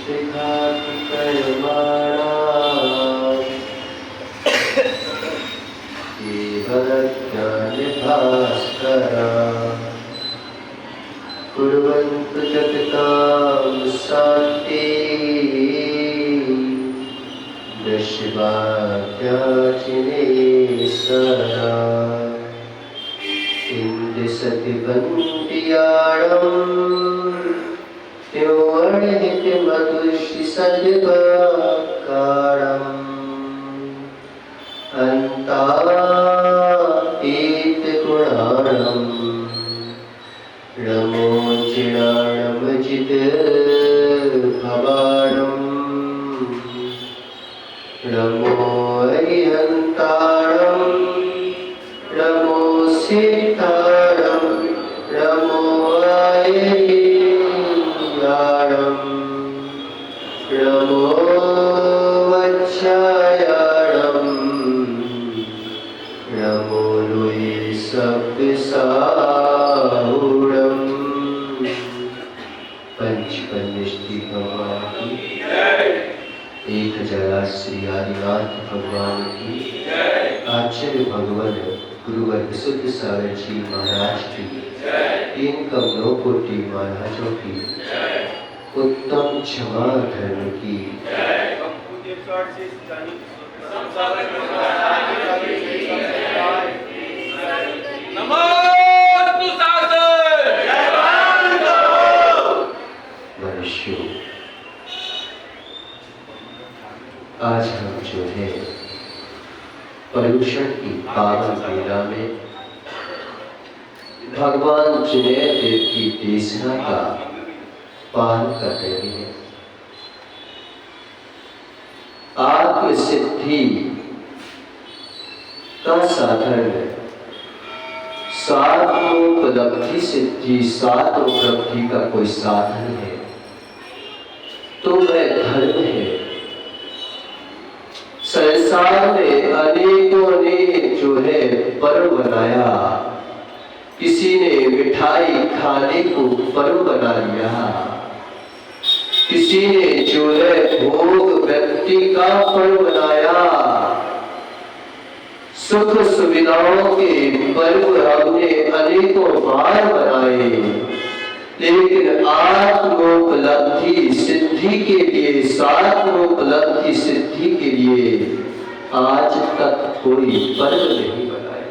विघाति कर्माणा ज्ञानभास्करा कुर्वन्तु जगतां शान्ति दशवाक्याचिनेश्वरा इंद्रसति बन्दियाणं त्योर्हित मधुषि सद्वाकारम् अन्तातीत गुणाणम् रमोचिराणमजित भवाणम् रमो हरिहन्ताणम् रमो सीताणम् रमो आययाणम् रमो वत्स्यायाणम् रमो लुई सप्तसाहूणम् पंचकन्यष्टि भगवान की 1000 श्री आदिनाथ भगवान की आचार्य भगवान गुरुवर विशुद्ध सागर जी महाराज की 3 कमलों कोटि महाराजों की उत्तम क्षमा धर्म की मनुष्यों, आज हम जो है पर्युषण की पावन लीला में भगवान जनेय देव की देशना का पान कर रहे हैं। आत्मसिद्धि का साधन सात्मोपलब्धि सिद्धि सात्मोपलब्धि का कोई साधन है तो वह धर्म है। संसार में अनेकों ने जो है पर्व बनाया, किसी ने मिठाई खाने को पर्व बना लिया, किसी ने जो है भोग व्यक्ति का पर्व बनाया, सुख सुविधाओं के पर्व हमने अनेकों बार बनाए, लेकिन आत्मोपलब्धि सिद्धि के लिए सात्मोपलब्धि सिद्धि के लिए आज तक कोई पर्व नहीं बनाया।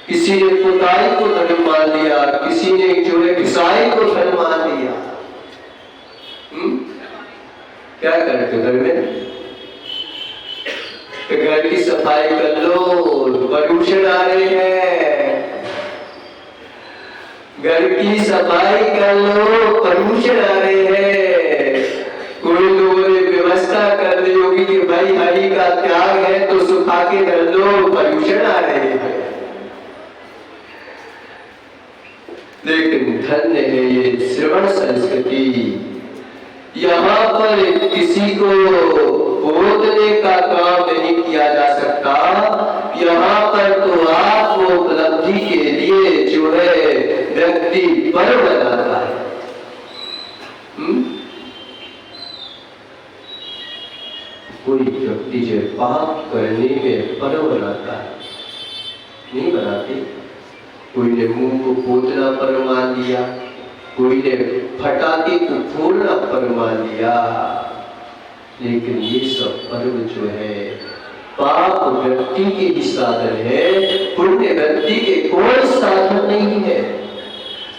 किसी ने पुताई को धर्म मान लिया, किसी ने जो है किसाई को धर्म मान लिया। क्या करते घर में? तो घर की सफाई कर लो, प्रदूषण आ रहे हैं। घर की सफाई कर लो, प्रदूषण आ रहे हैं। कोई लोगों ने व्यवस्था कर दी होगी कि भाई हरि का त्याग है तो सुखा के कर लो, प्रदूषण आ रहे हैं। लेकिन धन्य है ये श्रवण संस्कृति। यहाँ पर किसी को बोलने का काम नहीं किया जा सकता। यहाँ पर तो आत्मोपलब्धि के लिए जो है व्यक्ति पर्व बनाता है। कोई व्यक्ति जो पाप करने में पर्व बनाता है, नहीं बनाते। कोई ने मुंह को पोतना पर्व मान लिया, कोई ने फटाके को फोड़ना पर्व मान लिया। लेकिन ये सब पर्व जो है पाप व्यक्ति के ही साधन है, पुण्य व्यक्ति के कोई साधन नहीं है।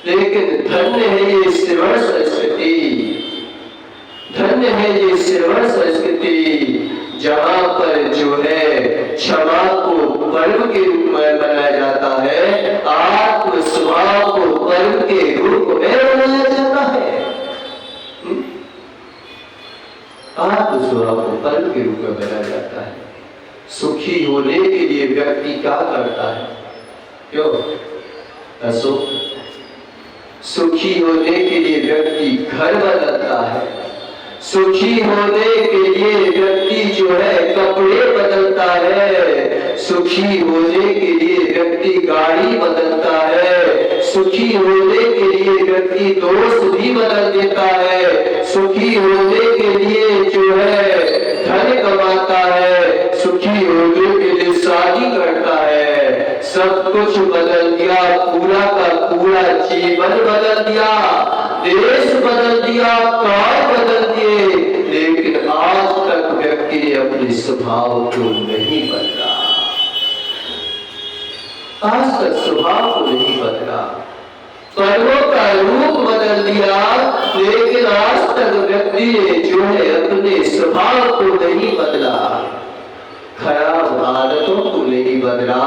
लेकिन धन्य है ये श्रवण संस्कृति, धन्य है ये श्रवण संस्कृति जहाँ पर जो है क्षमा को पर्व के रूप में बनाया जाता है, आत्म स्वभाव को पर्व के रूप में बनाया जाता है। आत्म स्वभाव को पर्व के रूप में बनाया जाता है। सुखी होने के लिए व्यक्ति क्या करता है? क्यों? सुखी होने के लिए व्यक्ति घर बदलता है, सुखी होने के लिए व्यक्ति जो है कपड़े बदलता है, सुखी होने के लिए व्यक्ति गाड़ी बदलता है, सुखी होने के लिए व्यक्ति दोस्त भी बदल देता है, सुखी होने के लिए जो है धन कमाता है, सुखी होने के लिए शादी करता है, सब कुछ बदल दिया, पूरा का पूरा जीवन बदल दिया, देश बदल दिया, काल बदल दिए, लेकिन आज तक व्यक्ति ने अपने स्वभाव को नहीं बदला, आज तक स्वभाव को नहीं बदला, पर्वों का रूप बदल दिया, लेकिन आज तक व्यक्ति ने जो है अपने स्वभाव को नहीं बदला, खराब आदतों को नहीं बदला,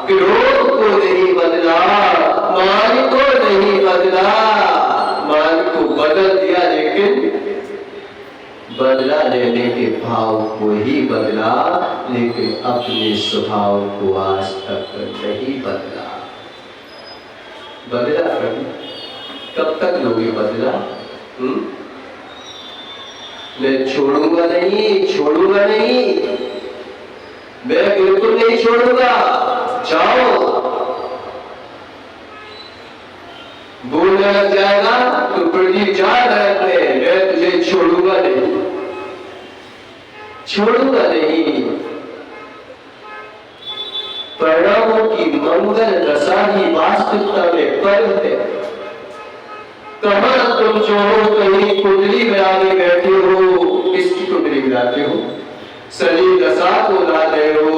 क्रोध को नहीं बदला, मान को नहीं बदला, मान को बदल दिया लेकिन बदला लेने के भाव को ही बदला, लेकिन अपने स्वभाव को आज तक नहीं बदला। बदला कभी? कब तक लोगे बदला? मैं छोड़ूंगा नहीं, छोड़ूंगा नहीं, मैं बिल्कुल नहीं छोड़ूंगा, जाओ। बोलने लग जाएगा तो प्रदीप जा नरक में, मैं तुझे छोड़ूंगा नहीं, छोड़ूंगा नहीं। परिणामों की मंगल दशा ही वास्तविकता में पर्व है। कहां तुम जो हो, कहीं कुंडली मिलाने बैठे हो, किसकी कुंडली मिलाते हो? शनि दशा को ला रहे हो,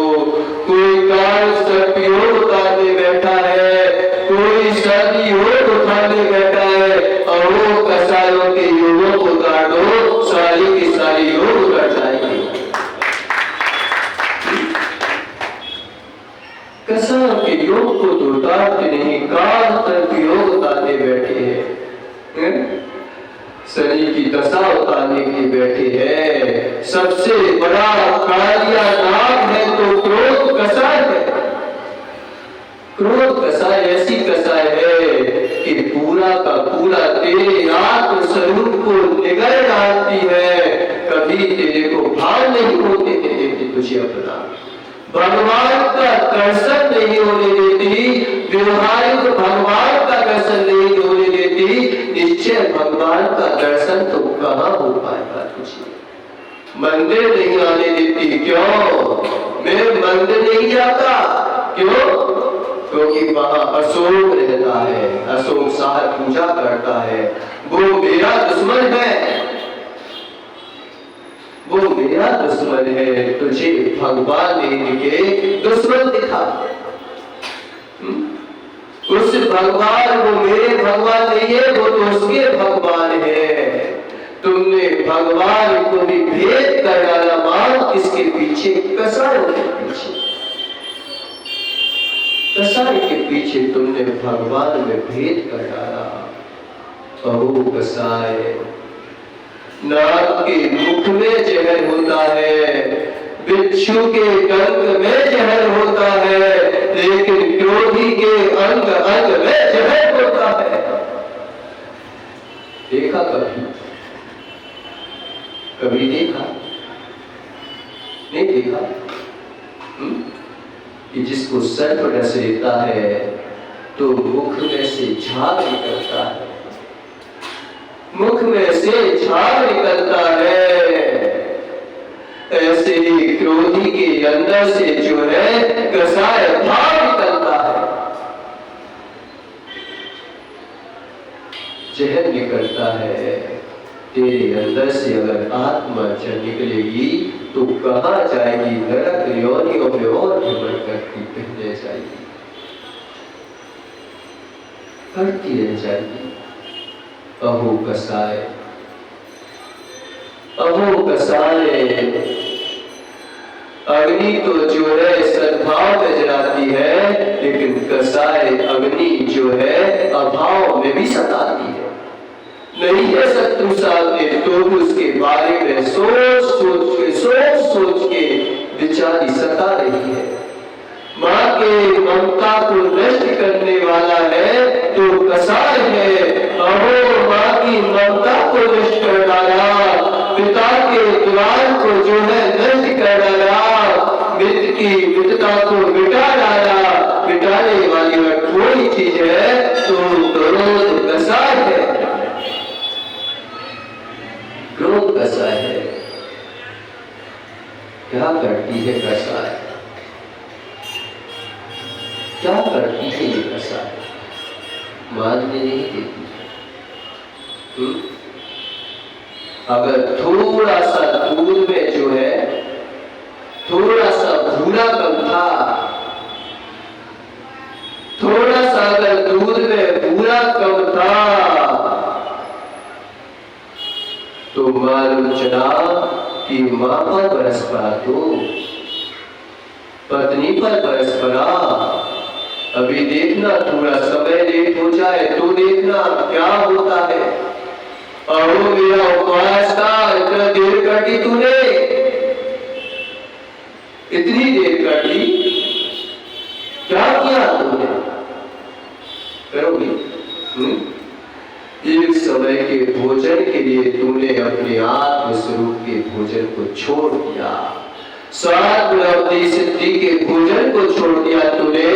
कोई काल सर्पयोग उतारने बैठा है, कोई शादी योग उठाने बैठा है, और वो कसायों के योगों को उतार दो, सारी की सारी योग उतर जाएंगे। कसायों के योग को तो उतारते नहीं, काल सर्प योग उतारने बैठे हैं, शनि की दशा उतारने के बैठे हैं। सबसे बड़ा कालिया नाग है तो क्रोध कसाय है। क्रोध कसाय ऐसी कसाय है कि पूरा का पूरा तेरे आत्म स्वरूप को निगल डालती है, कभी तेरे को भान नहीं होते देती तुझे अपना, भगवान का दर्शन नहीं होने देती, व्यवहारिक भगवान का दर्शन नहीं होने देती, निश्चय भगवान का दर्शन तो कहां हो पाएगा तुझे? मंदिर नहीं आने देती, क्यों? मैं मंदिर नहीं जाता, क्यों? क्योंकि वहां अशोक रहता है, अशोक साहब पूजा करता है, वो मेरा दुश्मन है, वो मेरा दुश्मन है, तुझे भगवान ने के दुश्मन दिखा। उस भगवान, वो मेरे भगवान नहीं है, वो तो उसके भगवान है। तुमने भगवान को भी भेद कर डाला, मां किसके पीछे? कसायों के पीछे, कसाई के पीछे तुमने भगवान में भेद कर डाला। अहो कसाय, नाग के मुख में जहर होता है, बिच्छू के डंक में जहर होता है, लेकिन क्रोधी के अंग अंग में जहर होता है। देखा कभी? कभी देखा? नहीं देखा? कि जिसको सर्प डस लेता है तो मुख में से झाग निकलता है, मुख में से झाग निकलता है। ऐसे ही क्रोधी के अंदर से जो है कसाय भाव निकलता है, जहर निकलता है। तेरे अंदर से अगर आत्मा जब निकलेगी तो कहां जाएगी? नरक योनियों में और भ्रमण करती रह जाएगी, करती रह जाएगी। अहो कसाय, अहो कसाय, अग्नि तो जो है सद्भाव में जलाती है, लेकिन कसाय अग्नि जो है अभाव में भी सताती है। नहीं है शत्रु सामने तो उसके बारे में सोच सोच के बेचारी सता रही है। मां के ममता को नष्ट करने वाला है तो कसाय है। अहो मां की ममता को नष्ट कर डाला, पिता के द्वार को जो है नष्ट कर डाला, मित्र की मित्रता को मिटा डाला। मिटाने वाली अगर कोई चीज है तो क्रोध कसाय है। क्रोध कसाय है। क्या करती है कसाय? क्या करती है ये कसाय? मानने नहीं देती। अगर थोड़ा सा दूध में जो है थोड़ा सा भूरा कम था, थोड़ा सा अगर दूध में भूरा कम था तो मालूम चला कि मां पर बरस पड़ा, तो पत्नी पर बरस पड़ा। अभी देखना, थोड़ा समय लेट हो जाए तो देखना क्या होता है। अहो मेरा उपवास था, इतना देर कर दी तूने, इतनी देर कर दी, क्या किया तूने? करोगी? एक समय के भोजन के लिए तूने अपने आत्मस्वरूप के भोजन को छोड़ दिया, स्वाद लब्धि सिद्धि के भोजन को छोड़ दिया तूने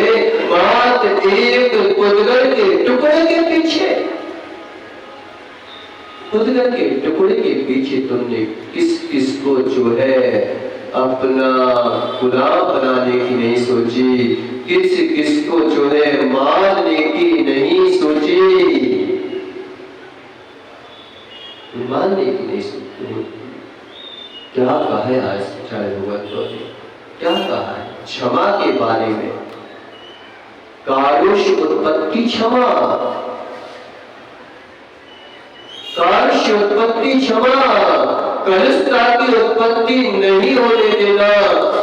मात्र एक पुद्गल के टुकड़े के पीछे। पुद्गल के टुकड़े के पीछे तुमने किस किस को जो है अपना गुलाम बनाने की नहीं सोची, किस किस को जो है मारने की नहीं सोची, मारने की नहीं सोची। क्या कहा है आज चाहे भगवत ने, क्या कहा है क्षमा के बारे में? कारुष्य उत्पत्ति क्षमा, कारुष्य उत्पत्ति क्षमा, कलुषता की उत्पत्ति नहीं होने देना,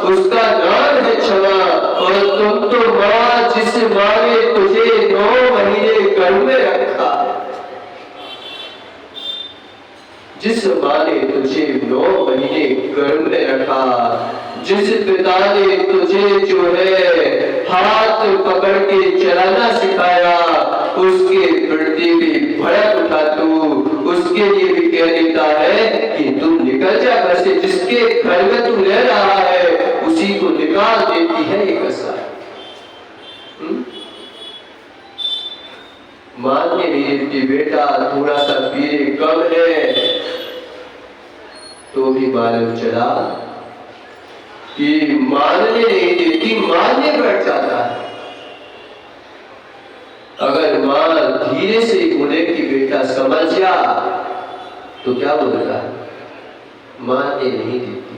उसका नाम है क्षमा। और तुम तो मां, जिस मां ने तुझे 9 महीने गर्भ में रखा, जिस मां ने तुझे 9 महीने गर्भ में रखा, जिस पिता ने तुझे जो है हाथ पकड़ के चलाना सिखाया, उसके प्रति भी भड़क उठा तू, उसके लिए भी कह देता है कि तुम निकल जा घर से, जिसके घर में तू रह रहा है उसी को निकाल देती है ये कसाय। मान के नहीं देती बेटा, थोड़ा सा पीरे कम है, तो भी मालूम चला कि मानने नहीं देती, मानने बैठ जाता है। अगर मां धीरे से बोले कि बेटा समझ जा, तो क्या बोलता है? मानने नहीं देती,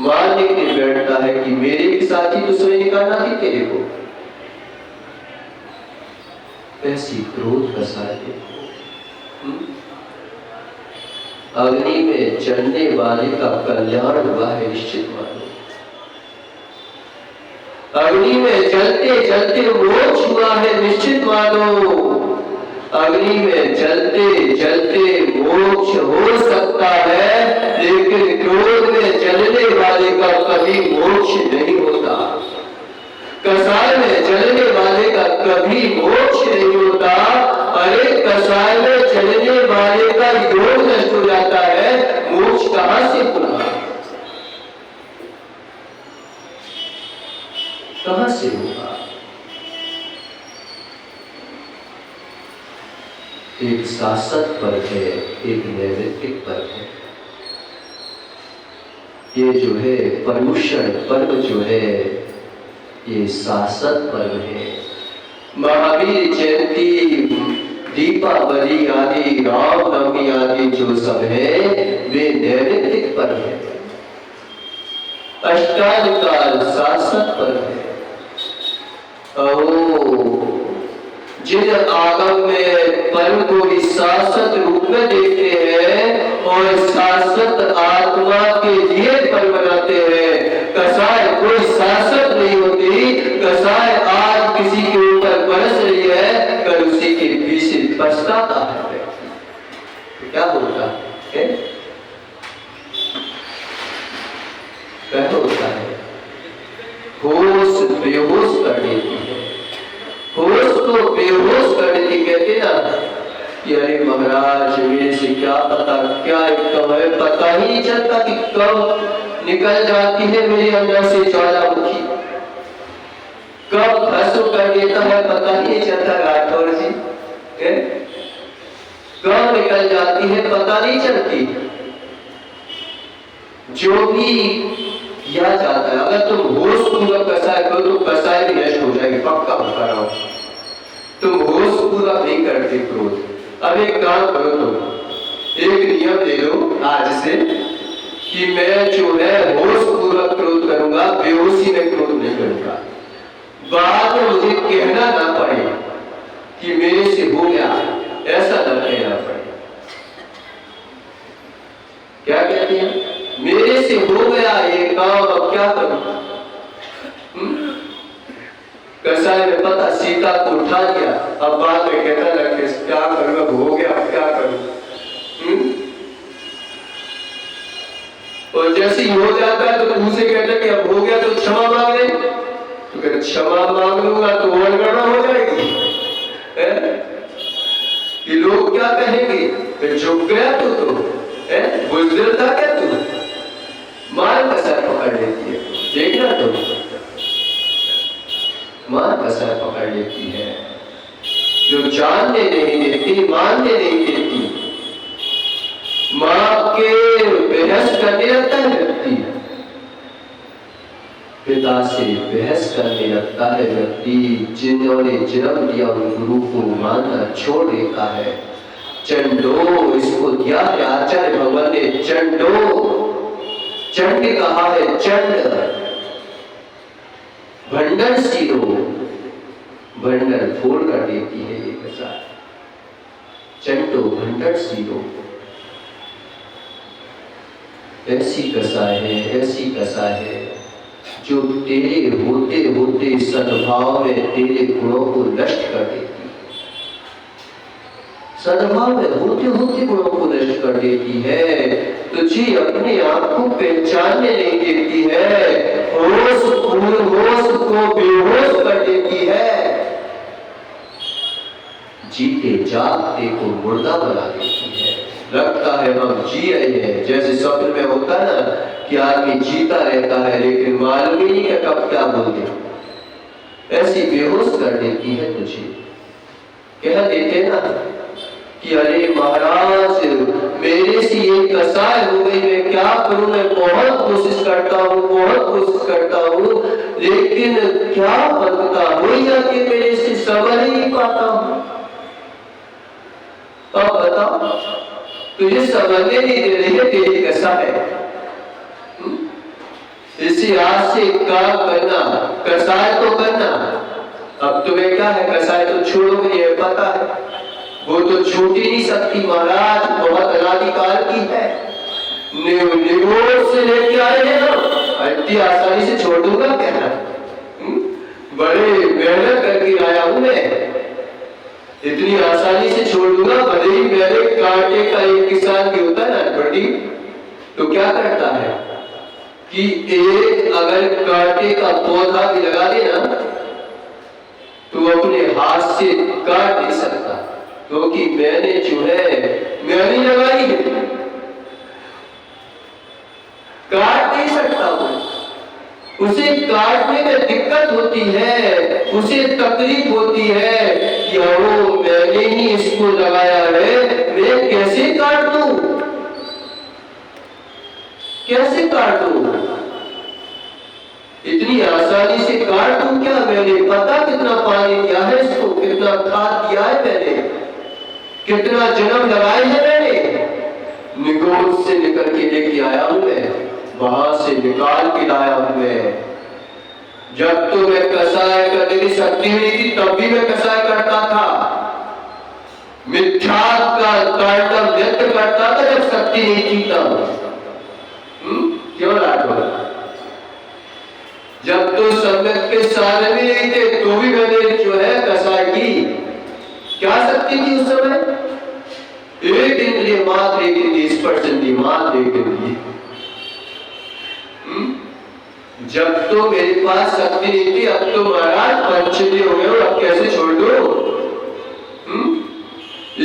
मानने के लिए बैठता है कि मेरे के साथ ही तो सोए निकालना थी तेरे को। ऐसी क्रोध कसाय देखो। अग्नि में चढ़ने वाले का कल्याण हुआ है, निश्चित मानो। अग्नि में जलते जलते मोक्ष हुआ है, निश्चित मानो। अग्नि में जलते जलते मोक्ष हो सकता है, लेकिन क्रोध में जलने वाले का कभी मोक्ष नहीं होता। कसाय में जलने वाले का कभी मोक्ष नहीं होता। अरे कसाय में जलने वाले का योग नष्ट हो जाता है, मोक्ष कहां से होगा? कहां से होगा? एक शासक पर्व है, एक नैमित्तिक पर्व है। ये जो है पर्युषण पर्व जो है, ये शासक पर्व है। महावीर जयंती, दीपावली आदि, रामनवमी आदि जो सब है वे नैमित्तिक पर्व है। अष्टादकाल शासक पर्व है। जिन आगम में पर्व को भी शासक रूप में देखते हैं और शासक आत्मा के लिए पर्व बनाते हैं। कसाय कोई शासक नहीं होती। कसाय आज किसी के ऊपर बरस रही है, कल उसी के पीछे पछताता है। तो क्या होता है? क्या होता है? होश बेहोश कर देती है। होश तो बेहोश कर देती। कहते ना कि अरे महाराज मेरे से क्या पता, क्या एकदम है पता ही ही नहीं चलता कि कब निकल जाती है मेरे अंदर से ज्वालामुखी, कब भस्म कर देता है पता ही नहीं चलता राठौर जी, कब निकल जाती है पता नहीं चलती। जो भी किया जाता है, अगर तुम होशपूर्वक कसाय करो तो कसाय भी नष्ट हो जाएगी, पक्का बता रहा हूं। तुम होशपूर्वक नहीं करते क्रोध। अब एक काम करो, तुम एक नियम ले लो आज से कि मैं जो है होशपूर्वक क्रोध करूंगा, बेहोशी में क्रोध नहीं करूंगा। बाद में मुझे कहना ना पड़े कि मेरे से हो गया, ऐसा न कहना पड़े। क्या कहते हैं, मेरे से हो गया ये काम, अब क्या करूं? कसाय में पता सीता को उठा दिया, अब बाद में कहता लगे क्या करूं, अब हो गया, अब क्या करूं? और जैसे ही हो जाता है तो दूसरे कहते कि अब हो गया तो क्षमा मांग ले, तो कहते क्षमा मांग लूंगा तो और गड़बड़ हो जाएगी, कि लोग क्या कहेंगे, फिर झुक गया तो बुजदिल था क्या तू? मार कसाय पकड़ लेती है, देखना तो मार कसाय पकड़ लेती है, जो जानने नहीं देती, मानने नहीं देती। मां के बहस करने लगता है व्यक्ति, पिता से बहस करने लगता है व्यक्ति, जिन्होंने जन्म दिया उन गुरु को मानना छोड़ देता है। चंडो इसको दिया है आचार्य भगवान ने, चंडो, चंड कहा है, चंड भंडर सीरो, भंडर फोड़ कर देती है ये कसाय। चंडो भंडर सीरो, ऐसी कसाय है, ऐसी कसाय है जो तेरे होते होते सद्भाव में तेरे गुणों को नष्ट कर देती, सद्भाव में होते होते गुणों को नष्ट कर देती है। तुझे अपने आप को पहचानने नहीं देती है, होश को बेहोश कर देती है, जीते जागते को मुर्दा बना देती है। लगता है हम जी रहे हैं, जैसे स्वप्न में होता है ना कि आदमी जीता रहता है लेकिन मालूम ही नहीं है कब क्या बोल दे, ऐसी बेहोश कर देती है तुझे। कह देते ना कि अरे महाराज मेरे से ये कसाय हो गई, मैं क्या करूं, मैं बहुत कोशिश करता हूं, बहुत कोशिश करता हूं, लेकिन क्या बनता हो ही जाती है मेरे से, समझ ही नहीं पाता हूं। अब बताओ, तुझे समझने नहीं दे रही है तेरी कसाय। इसी आज से काम करना, कसाय तो करना। अब तुम्हें क्या है, कसाय तो छोड़ोगे, ये पता है, वो तो छूट ही नहीं सकती महाराज, बहुत अनादिकाल की है। निगोर से लेके आए हैं हम, इतनी आसानी से छोड़ दूंगा क्या? बड़े मेहनत करके आया हूं मैं, इतनी आसानी से छोड़ दूंगा? भले ही मेरे कांटे का एक किसान भी होता है ना बड़ी, तो क्या करता है कि एक अगर कांटे का पौधा भी लगा देना तो अपने हाथ से काट नहीं सकता, क्योंकि मैंने जो है मैंने लगाई है, काट नहीं सकता वो। उसे काटने में दिक्कत होती है, उसे तकलीफ होती है कि वो मैंने ही इसको लगाया है, मैं कैसे काट दूं, कैसे काट दूं, इतनी आसानी से काट दूं क्या? मैंने पता कितना पानी दिया है इसको, कितना खाद दिया है मैंने, कितना जन्म लगाए हैं मैंने, निगोद से निकल के लेके आया हूं मैं, वहां से निकाल के लाया हूं मैं। जब तो मैं कसाय करने की शक्ति नहीं थी तब भी मैं कसाय करता था, मिथ्या का तांडव नृत्य करता था जब शक्ति नहीं थी तब। क्यों लाडो? जब तो संगत के सारे भी नहीं थे तो भी मैंने जो है कसाय की। क्या शक्ति थी उस समय? एक इंद्रिय मात्र, एक इंद्रिय स्पर्श इंद्रिय मात्र, एक इंद्रिय। जब तो मेरे पास शक्ति नहीं थी, अब तो महाराज पंचेंद्रिय हो गए, अब कैसे छोड़ दो?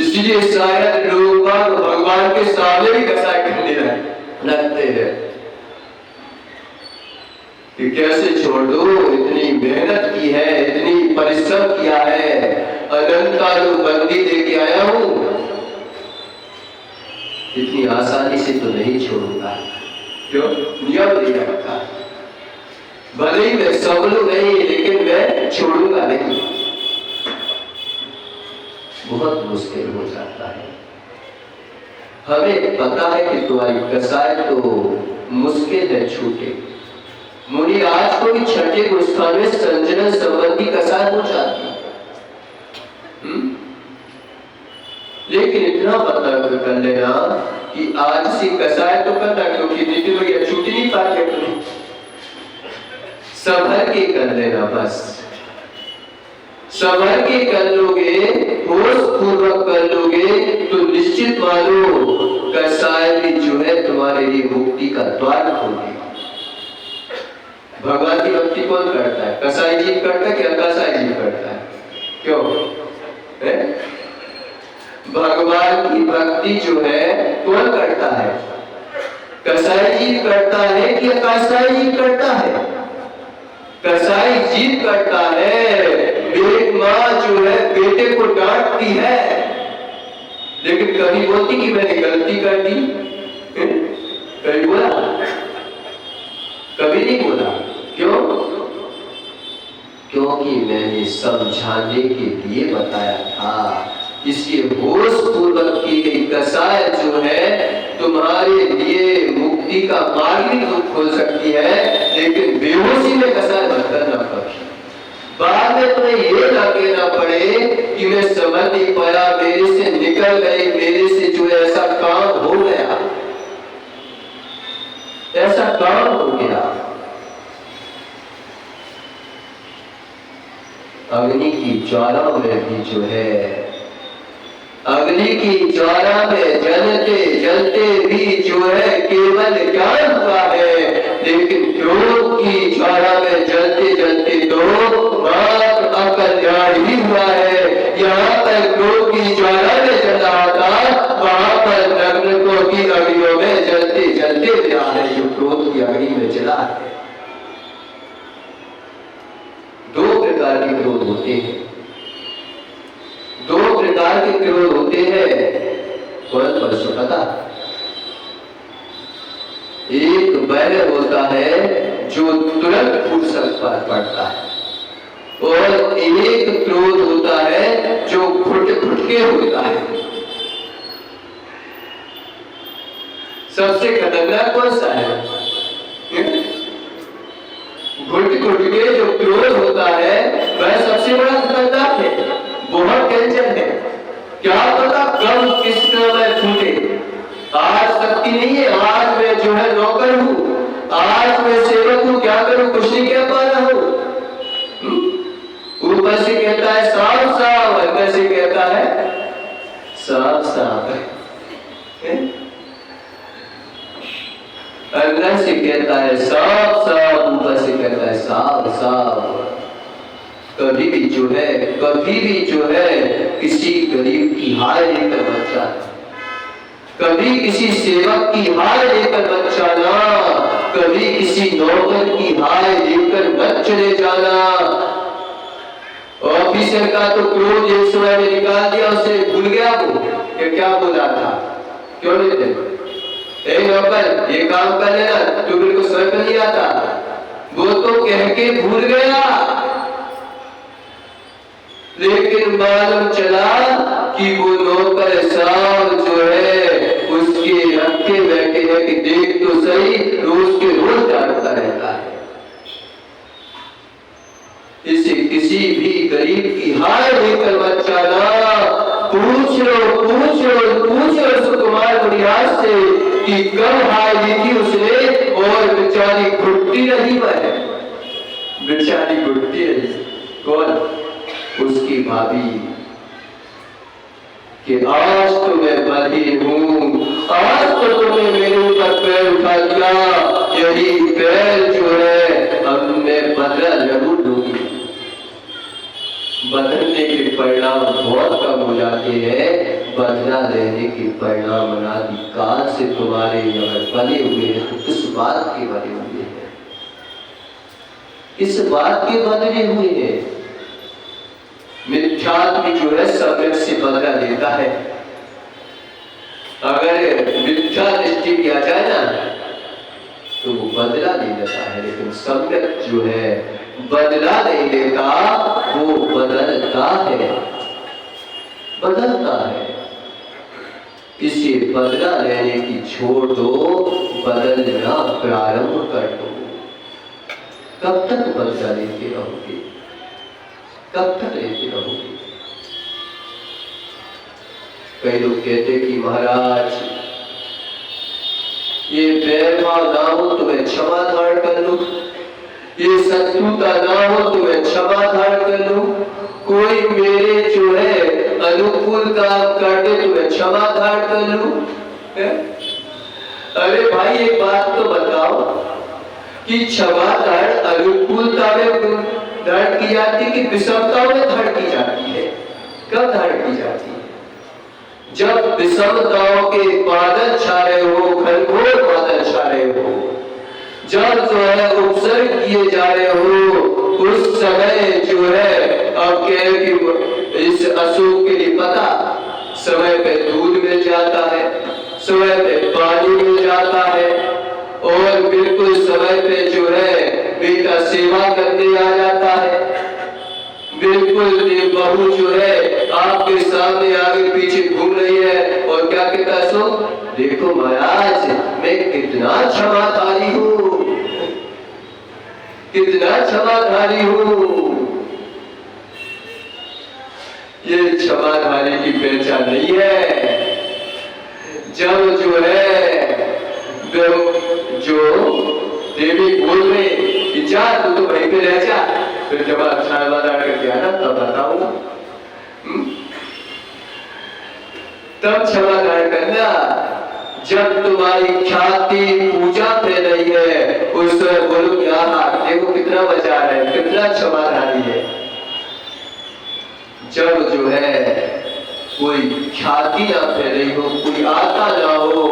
इसलिए शायद लोग भगवान के सामने भी कसाय करने लगे। लगते हैं कि कैसे छोड़ दो, इतनी मेहनत की है, इतनी परिश्रम किया है, अनंतानु बंदी लेके आया हूं, इतनी आसानी से तो नहीं छोड़ूंगा। क्यों? नियम दिया रखा, भले ही मैं संभलू नहीं लेकिन मैं छोड़ूंगा नहीं। बहुत मुश्किल हो जाता है। हमें पता है कि तुम्हारी कसाय तो मुश्किल है छूटे। मुनि राज को भी छठे गुस्थान में संजनन संबंधी कसाय हो जाती है, लेकिन इतना पता कर लेना कि आज से कसाय तो करना, क्योंकि नीति भैया छूट नहीं पाते, तुम्हें संभल के कर लेना, बस संभल के कर लोगे, होश पूर्वक कर लोगे तो निश्चित मानो कसाय भी जो है तुम्हारे लिए मुक्ति का द्वार खोलेगा। भगवान की भक्ति कौन करता है? कसाई जी करता है कि अकसाई जी करता है? क्यों है? भगवान की भक्ति जो है कौन करता है? कसाई जी करता है कि अकसाई जी करता है? कसाई जी करता है। मेरी माँ जो है बेटे को डांटती है, लेकिन कभी बोलती कि मैंने गलती कर दी? कभी बोला? कभी नहीं बोला। क्यों? क्योंकि मैंने समझाने के लिए बताया था। इसलिए होश पूर्वक की गई कसाय जो है तुम्हारे लिए मुक्ति का मार्ग भी खोल सकती है, लेकिन बेहोशी में कसाय मत करना कभी। बाद में तुम्हें ये ना कहना पड़े कि मैं समझ नहीं पाया, मेरे से निकल गई, मेरे से जो है ऐसा काम हो गया, ऐसा काम हो गया। अग्नि की ज्वाला में भी जो है, अग्नि की ज्वाला में जलते जलते भी जो है केवल ज्ञान हुआ है, लेकिन क्रोध की ज्वाला में जलते जलते तो मात्र अकल्याण ही हुआ है। यहाँ पर क्रोध की ज्वाला में जल रहा था, वहां पर नग्नकों की अग्नियों में जलते जलते मिला है, जो क्रोध की अग्नि में जला है। दो प्रकार के क्रोध होते हैं, दो प्रकार के क्रोध होते हैं। कौन परसों पता? एक वह होता है जो तुरंत फुर्सत पर पड़ता है, और एक क्रोध होता है जो घुट घुट के होता है। सबसे खतरनाक कौन सा है? घुट घुट के जो क्रोध होता है वह सबसे बड़ा खतरनाक है, बहुत टेंशन है। क्या पता कब किस समय फूटे। आज शक्ति नहीं है, आज मैं जो है नौकर हूं, आज मैं सेवक हूं, क्या करूं, कुछ नहीं कह पा रहा हूं। ऊपर से कहता है साफ साफ, अंदर से कहता है साफ साफ, अंदर से कहता है साफ साफ, ऊपर से कहता है साफ साफ। कभी भी जो है, कभी भी जो है किसी गरीब की हाय लेकर मत जाना, कभी किसी सेवक की हाय लेकर मत जाना, कभी किसी नौकर की हाय लेकर मत चले जाना। ऑफिसर का तो क्रोध एक समय में निकाल दिया, उसे भूल गया वो कि क्या बोला था। क्यों नहीं थे? नौकर ये काम कर लेना, तो बिल्कुल स्वयं नहीं आता, वो तो कह के भूल गया, लेकिन मालूम चला कि वो नौकर साहब जो है उसके रखे बैठे हैं कि देख तो सही, रोज के रोज डांटता रहता है। इसे किसी भी गरीब की हाय लेकर मत जाना। पूछ लो सुकुमार मुनिराज से कि कब हाय ली थी उसने, और बेचारी घुटती रही, वह बेचारी घुटती रही। कौन? उसकी भाभी कि आज तो मैं बलहीन हूं, आज तो तुमने मेरे ऊपर पैर उठा दिया, यही पैर जो है अब मैं बदला जरूर दूंगी। बदलने के परिणाम बहुत कम हो जाते हैं, बदला लेने के परिणाम अनादि काल से तुम्हारे अगर बने हुए हैं तो किस बात के बने हुए हैं? किस बात के बदले हुए हैं? मिथ्यात्व जो है सम्यक से बदला लेता है। अगर मिथ्या दृष्टि किया जाए ना तो वो बदला ले लेता है, लेकिन सम्यक जो है बदला नहीं लेता, वो बदलता है, बदलता है। इसे बदला लेने की छोड़ दो, बदलना प्रारंभ कर दो। कब तक बदला लेते रहोगे? कब तक लेते रहोगे? कई लोग कहते कि महाराज ये बैर भाव ना हो तो मैं क्षमा धारण कर लूं, ये शत्रुता ना हो तो मैं क्षमा धारण कर लूं, कोई मेरे जो है अनुकूल काम कर दे तो मैं क्षमा धारण कर लूं। अरे भाई एक बात तो बताओ कि क्षमा धारण अनुकूलता में धारण की जाती है कि विषमताओं में धारण की जाती है? कब धारण की जाती है? जब विषमताओं के बादल छा रहे हो, घनघोर बादल छा रहे हो, जब जो है उपसर्ग किए जा रहे हो, उस समय जो है अब कह कि इस अशोक के लिए पता समय पे दूध मिल जाता है, समय पे पानी मिल जाता है, और बिल्कुल समय पे जो है बेटा सेवा करने आ जाता है, बिल्कुल बहू जो है आपके सामने आगे पीछे घूम रही है और क्या कहता है? सो देखो महाराज मैं कितना क्षमाधारी हूँ, कितना क्षमाधारी हूँ। ये क्षमाधारी की पहचान नहीं है। जब जो है जो देवी बोल रहे कि जा तू तो वहीं पे रह जा, फिर जब क्षमाधान करके आना तब बताऊंगा, तब क्षमाधान करना। जब तुम्हारी ख्याति पूजा पे नहीं है उस समय बोलो क्या देखो कितना बचा रहा है, कितना क्षमाधारी है। जब जो है कोई ख्याति ना फैली हो, कोई आता ना हो,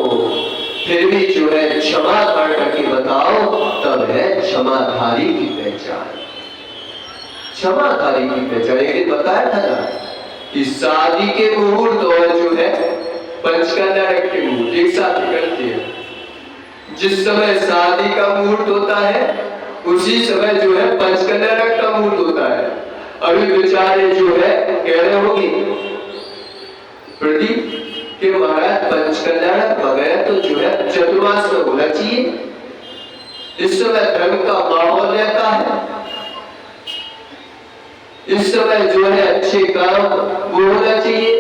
फिर भी जो है क्षमा करके बताओ, तब है क्षमाधारी की पहचान। क्षमाधारी की पहचान। लेकिन बताया था ना कि शादी के मुहूर्त और जो है पंचकन्या के मुहूर्त एक साथ निकलते हैं। जिस समय शादी का मुहूर्त होता है उसी समय जो है पंचकन्या का मुहूर्त होता है। अभी बेचारे जो है कह रहे होगी प्रदीप कि महाराज पंचकन्या बगैर तो जो है चतुर्मास में होना चाहिए, इस समय धर्म का माहौल रहता है, इस समय जो है अच्छे काम वो होना चाहिए।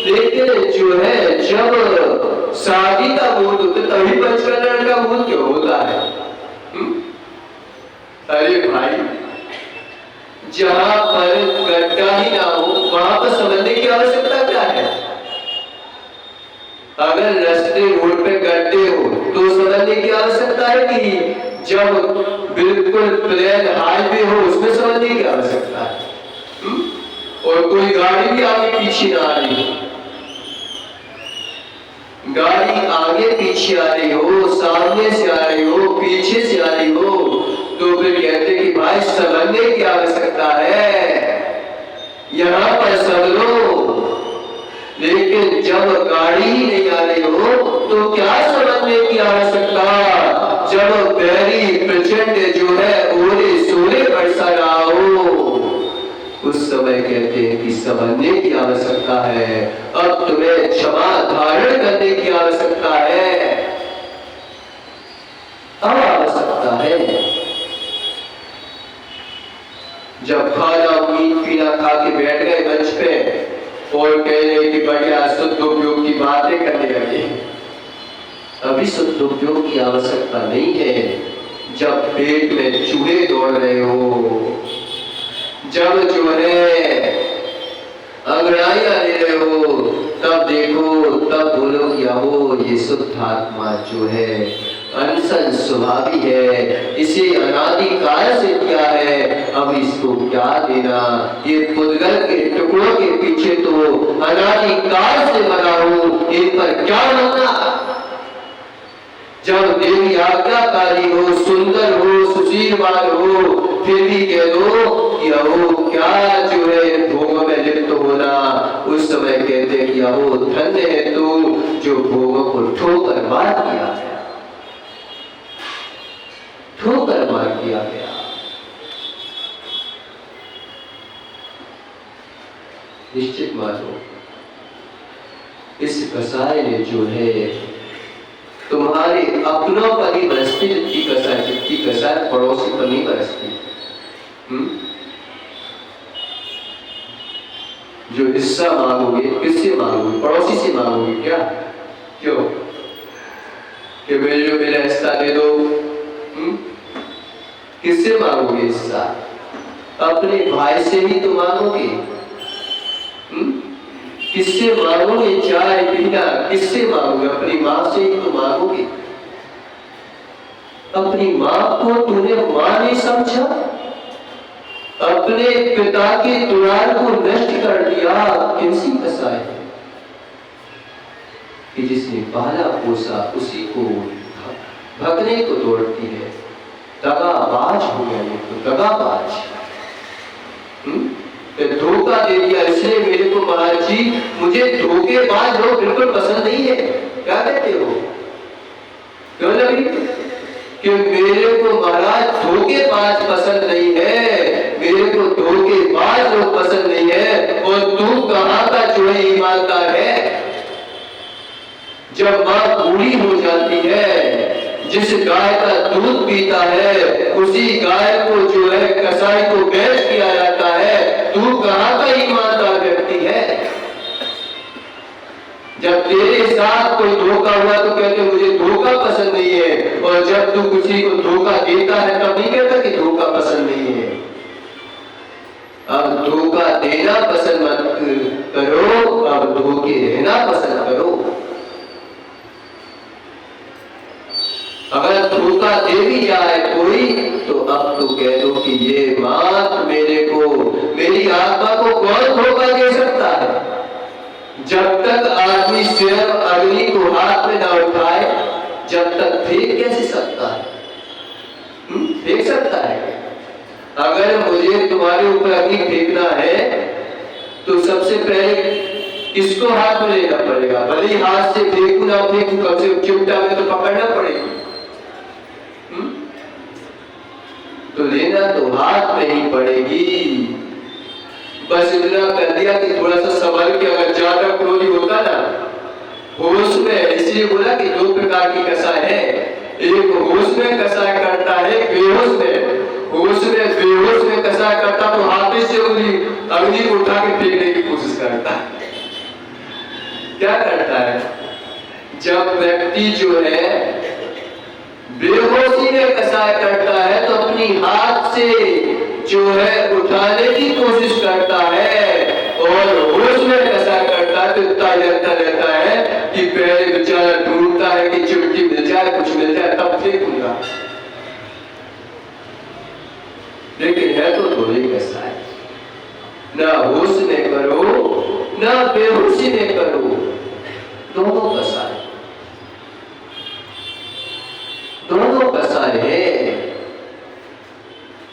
लेकिन जो है जब शादी का मुहूर्त होता है तभी पंचकन्या का मुहूर्त क्यों होता है? अरे भाई जहां पर गड्ढा ही ना हो वहां पर समझने की आवश्यकता क्या है? अगर रास्ते रोड पे गड्ढे हो तो समझने की आवश्यकता है कि जब बिल्कुल प्लेन हाईवे हो उसमें समझने की आवश्यकता है? और कोई गाड़ी भी आगे पीछे ना आ रही हो, गाड़ी आगे पीछे आ रही हो, सामने से आ रही हो, पीछे से आ रही हो, तो फिर कहते कि भाई समझने की आवश्यकता है, यहाँ पर समझ लो। लेकिन जब गाड़ी ही नहीं आ रही हो तो क्या समझने की आवश्यकता? जब बैरी प्रचंड जो है ओले सोले बरसा रहा हो उस समय कहते हैं कि समझने की आवश्यकता है। अब तुम्हें क्षमा धारण करने की आवश्यकता है, अब आवश्यकता है। जब खाना मीट पीना खा के बैठ गए मंच पे और कह रहे कि बढ़िया शुद्ध उपयोग की बातें करने लगे, अभी शुद्ध उपयोग की आवश्यकता नहीं है। जब पेट में चूहे दौड़ रहे हो, जब जो है अंगड़ाइयां ले रहे हो, तब देखो, तब बोलो कि अहो ये शुद्ध आत्मा जो है अनशन स्वभावी है, इसे अनादिकाल से किया है, अब इसको क्या देना। ये पुद्गल के टुकड़ों के पीछे तो अनादिकाल से बना हूं, इन पर क्या मांगना। जब देवी आज्ञाकारी हो, सुंदर हो, सुशीलवान हो, फिर भी कह दो कि अहो क्या जो है भोग में लिप्त होना। उस समय कहते हैं कि अहो धन्य है तू जो भोगों को ठोकर मार दिया गया, ठोकर मार दिया गया। निश्चित मानो इस कसाय ने जो है तुम्हारे अपनों पर ही बरसती, जितनी कसाय, जितनी कसाय पड़ोसी पर नहीं बरसती। जो हिस्सा मांगोगे किससे मांगोगे? पड़ोसी से मांगोगे क्या? क्यों कि मेरा हिस्सा दे दो। किससे मांगोगे हिस्सा? अपने भाई से ही तो मांगोगे। किससे मांगोगे चाय पीना? किससे मांगोगे? अपनी मां से ही तो मांगोगे। अपनी मां को तूने मां नहीं समझा, अपने पिता के दुलार को नष्ट कर दिया। कैसी कसाई है कि जिसने पाला पोसा उसी को भगने को दौड़ती है। दगाबाज हो गया ये तो, दगाबाज। धोखा दे दिया, इसलिए मेरे को महाराज जी मुझे धोखेबाज लोग बिल्कुल पसंद नहीं है। क्या कहते हो? क्यों लगी कि मेरे को महाराज धोखेबाज पसंद नहीं है, मेरे को धोखेबाज लोग पसंद नहीं है। और तू कहां का जो है ईमानदार है? जब मां बूढ़ी हो जाती है, जिस गाय का दूध पीता है उसी गाय को जो है कसाई को बेच किया जाता है। तू कहां का ईमानदार व्यक्ति है? जब तेरे साथ कोई धोखा हुआ तो कहते मुझे धोखा पसंद नहीं है, और जब तू किसी को धोखा देता है तब नहीं कहता कि धोखा पसंद नहीं है। अब धोखा देना पसंद मत करो, अब धोखे रहना पसंद करो। अगर धोखा दे भी जाए कोई तो अब तो कह दो कि ये बात मेरे को, मेरी आत्मा को कौन धोखा दे सकता है? जब तक आदमी स्वयं अग्नि को हाथ में न उठाए जब तक फेंक कैसे सकता है? फेंक सकता है? अगर मुझे तुम्हारे ऊपर अग्नि फेंकना है तो सबसे पहले किसको हाथ में लेना पड़ेगा? भले ही हाथ से फेंकू ना फेंकू, कम से चिमटा में तो पकड़ना पड़ेगा। तो लेना तो हाथ में ही पड़ेगी। बस इतना कर दिया कि थोड़ा सा संभल के, अगर ज्यादा क्रोधी होता ना होश में, इसलिए बोला कि दो प्रकार की कसाय है। एक होश में कसाय करता है, बेहोश में। होश में बेहोश में कसाय करता तो हाथ से अग्नि को उठा के फेंकने की कोशिश करता है। क्या करता है? जब व्यक्ति जो है बेहोशी में कसाय करता है तो अपनी हाथ से जो है उठाने की कोशिश करता है, और होश में कसाय करता है तो इतना लगता रहता है कि पहले बेचारा ढूंढता है कि चिमटी मिल जाए, कुछ मिल जाए तब फेंकूंगा। लेकिन है तो थोड़ी कसाय, ना होश में करो ना बेहोशी में करो, दोनों कसाय, दोनों कसाय है।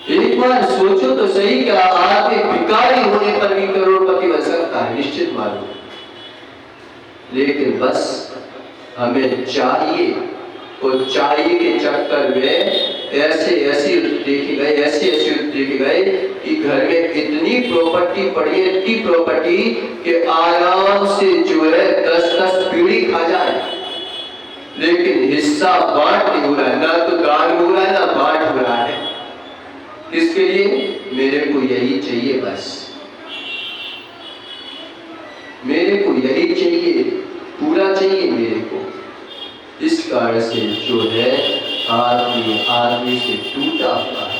एक बार सोचो तो सही, क्या आदमी भिखारी होने पर भी करोड़पति बन सकता है? निश्चित मालूम। लेकिन बस हमें चाहिए, और चाहिए के चक्कर में ऐसे देखे गए, ऐसे देखे गए कि घर में इतनी प्रॉपर्टी पड़ी है, इतनी प्रॉपर्टी कि आराम से जो है 10-10 पीढ़ी खा जाए, लेकिन हिस्सा बांट नहीं हो रहा है। ना तो दान हो रहा है ना बांट हो रहा है। किसके लिए? मेरे को यही चाहिए, बस मेरे को यही चाहिए, पूरा चाहिए मेरे को। इस कारण से जो है आदमी से टूटा हुआ है।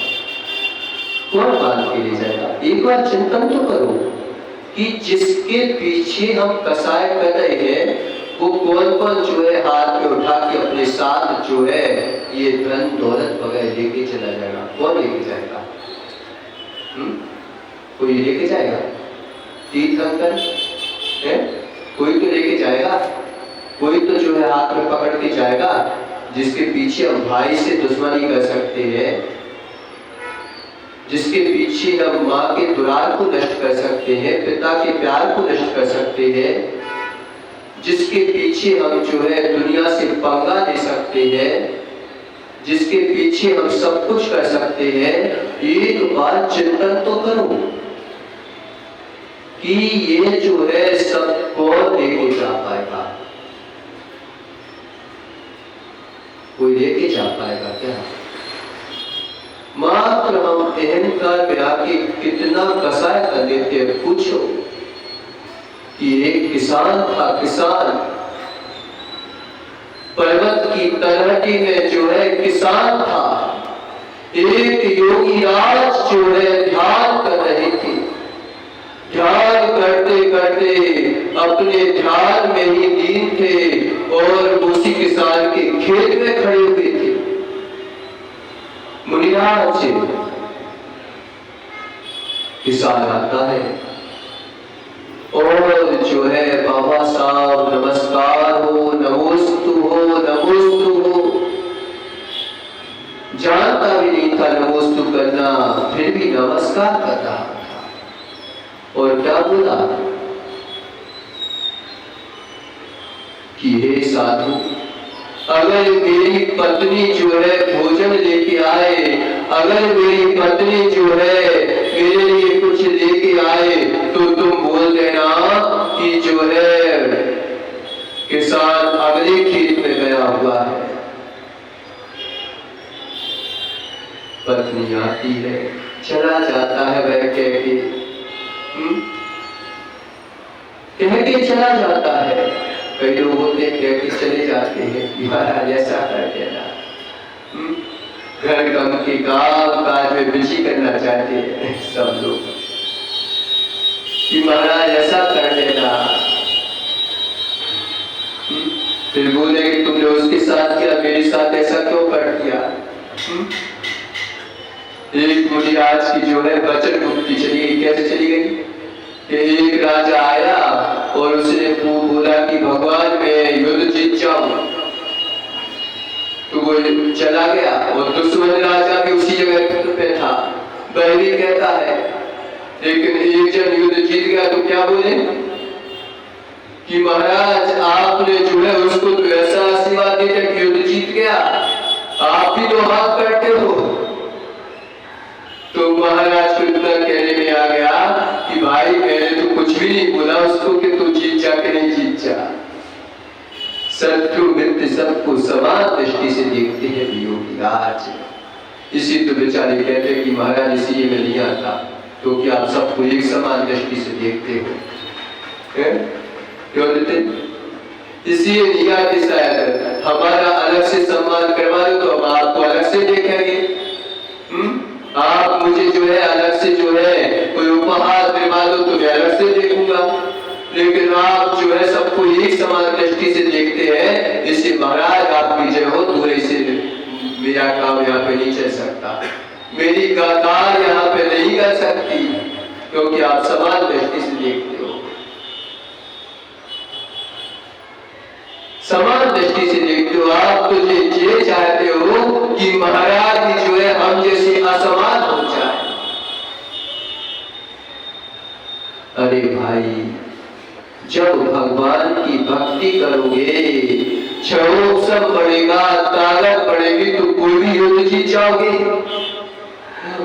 कौन बांध के ले जाएगा? एक बार चिंतन तो करो कि जिसके पीछे हम कसाय कर रहे हैं वो कौन कौन जो है हाथ में उठा के अपने साथ साथ जो है ये धन दौलत वगैरह लेके चला जाएगा। कौन लेके जाएगा? कोई लेके जाएगा? तीर्थंकर है? कोई तो लेके जाएगा, कोई तो जो है हाथ में पकड़ के जाएगा, जिसके पीछे हम भाई से दुश्मनी कर सकते हैं, जिसके पीछे हम माँ के दुलार को नष्ट कर सकते हैं, पिता के प्यार को नष्ट कर सकते हैं, जिसके पीछे हम जो है दुनिया से पंगा ले सकते हैं, जिसके पीछे हम सब कुछ कर सकते हैं। एक बार चिंतन तो करो कि ये जो है सब कौन लेके जा पाएगा? कोई लेके जा पाएगा क्या? मात्र हम अहंकार में आके कितना कसाय कर देते हैं। पूछो कि एक किसान था, किसान पर्वत की तलहटी में जो है किसान था। एक योगी राज जो है ध्यान कर रहे थे, ध्यान करते करते अपने ध्यान में ही लीन थे और उसी किसान के खेत में खड़े हुए थे। मुनिराज किसान आता है और जो है बाबा साहब नमस्कार हो, नमोस्तु हो, नमोस्तु हो। जानता भी नहीं था नमोस्तु करना, फिर भी नमस्कार कर रहा था। और क्या बोला कि हे साधु, अगर मेरी पत्नी जो है भोजन लेके आए, अगर मेरी पत्नी जो है मेरे लिए कुछ लेके आए, तो तुम बोल देना कि जो है किसान अगले खेत में गया हुआ है। पत्नी आती है, चला जाता है वह कह के चला जाता है। कई लोग होते हैं कह के चले जाते हैं, महाराज ऐसा कर देना, घर गम के काम काज में बिजी करना चाहते हैं सब लोग कि महाराज ऐसा कर देना। फिर बोले कि तुमने उसके साथ किया, मेरे साथ ऐसा क्यों कर दिया? एक मुनिराज की जो है वचन गुप्ती चली गई। कैसे चली गई कि एक राजा आया और उसने बोला कि भगवान मैं युद्ध जीत जाऊं, तो वो चला गया और दुश्मन राजा भी उसी जगह पे था। वह भी कहता है, लेकिन एक जन युद्ध जीत गया तो क्या बोले कि महाराज आपने जो है उसको तो ऐसा आशीर्वाद दिया कि युद्ध जीत गया, आप भी तो हाथ करते हो। तो महाराज को इतना कहने में आ गया कि भाई मैंने तो कुछ भी नहीं बोला उसको कि तू जीत जा के नहीं जीत जा। शत्रु मित्र सबको समान दृष्टि से देखते हैं योगी राज। इसी तो बेचारे कहते हैं कि महाराज इसी में नहीं आता, तो क्या आप सबको एक समान दृष्टि से देखते हो? क्यों देते? इसलिए नहीं आते। शायद हमारा अलग से सम्मान करवा दो तो हम आपको अलग से देखेंगे। आप मुझे जो है अलग से जो है कोई उपहार दिलवा दो तो मैं अलग से देखूंगा, लेकिन आप जो है सबको एक समान दृष्टि से देखते हैं। इससे महाराज आपकी जय हो, दूर से मेरा काम यहाँ पे नहीं चल सकता, मेरी गातार यहाँ पे नहीं कर सकती, क्योंकि आप समान दृष्टि से देखते हो, समान दृष्टि से देखते हो। आप तो ये चाहते हो कि महाराज की जो है हम जैसे असमान हो जाए। अरे भाई, जब भगवान की भक्ति करोगे, क्षोभ बढ़ेगा, ताकत बढ़ेगी, तो कोई भी युद्ध जीत जाओगे।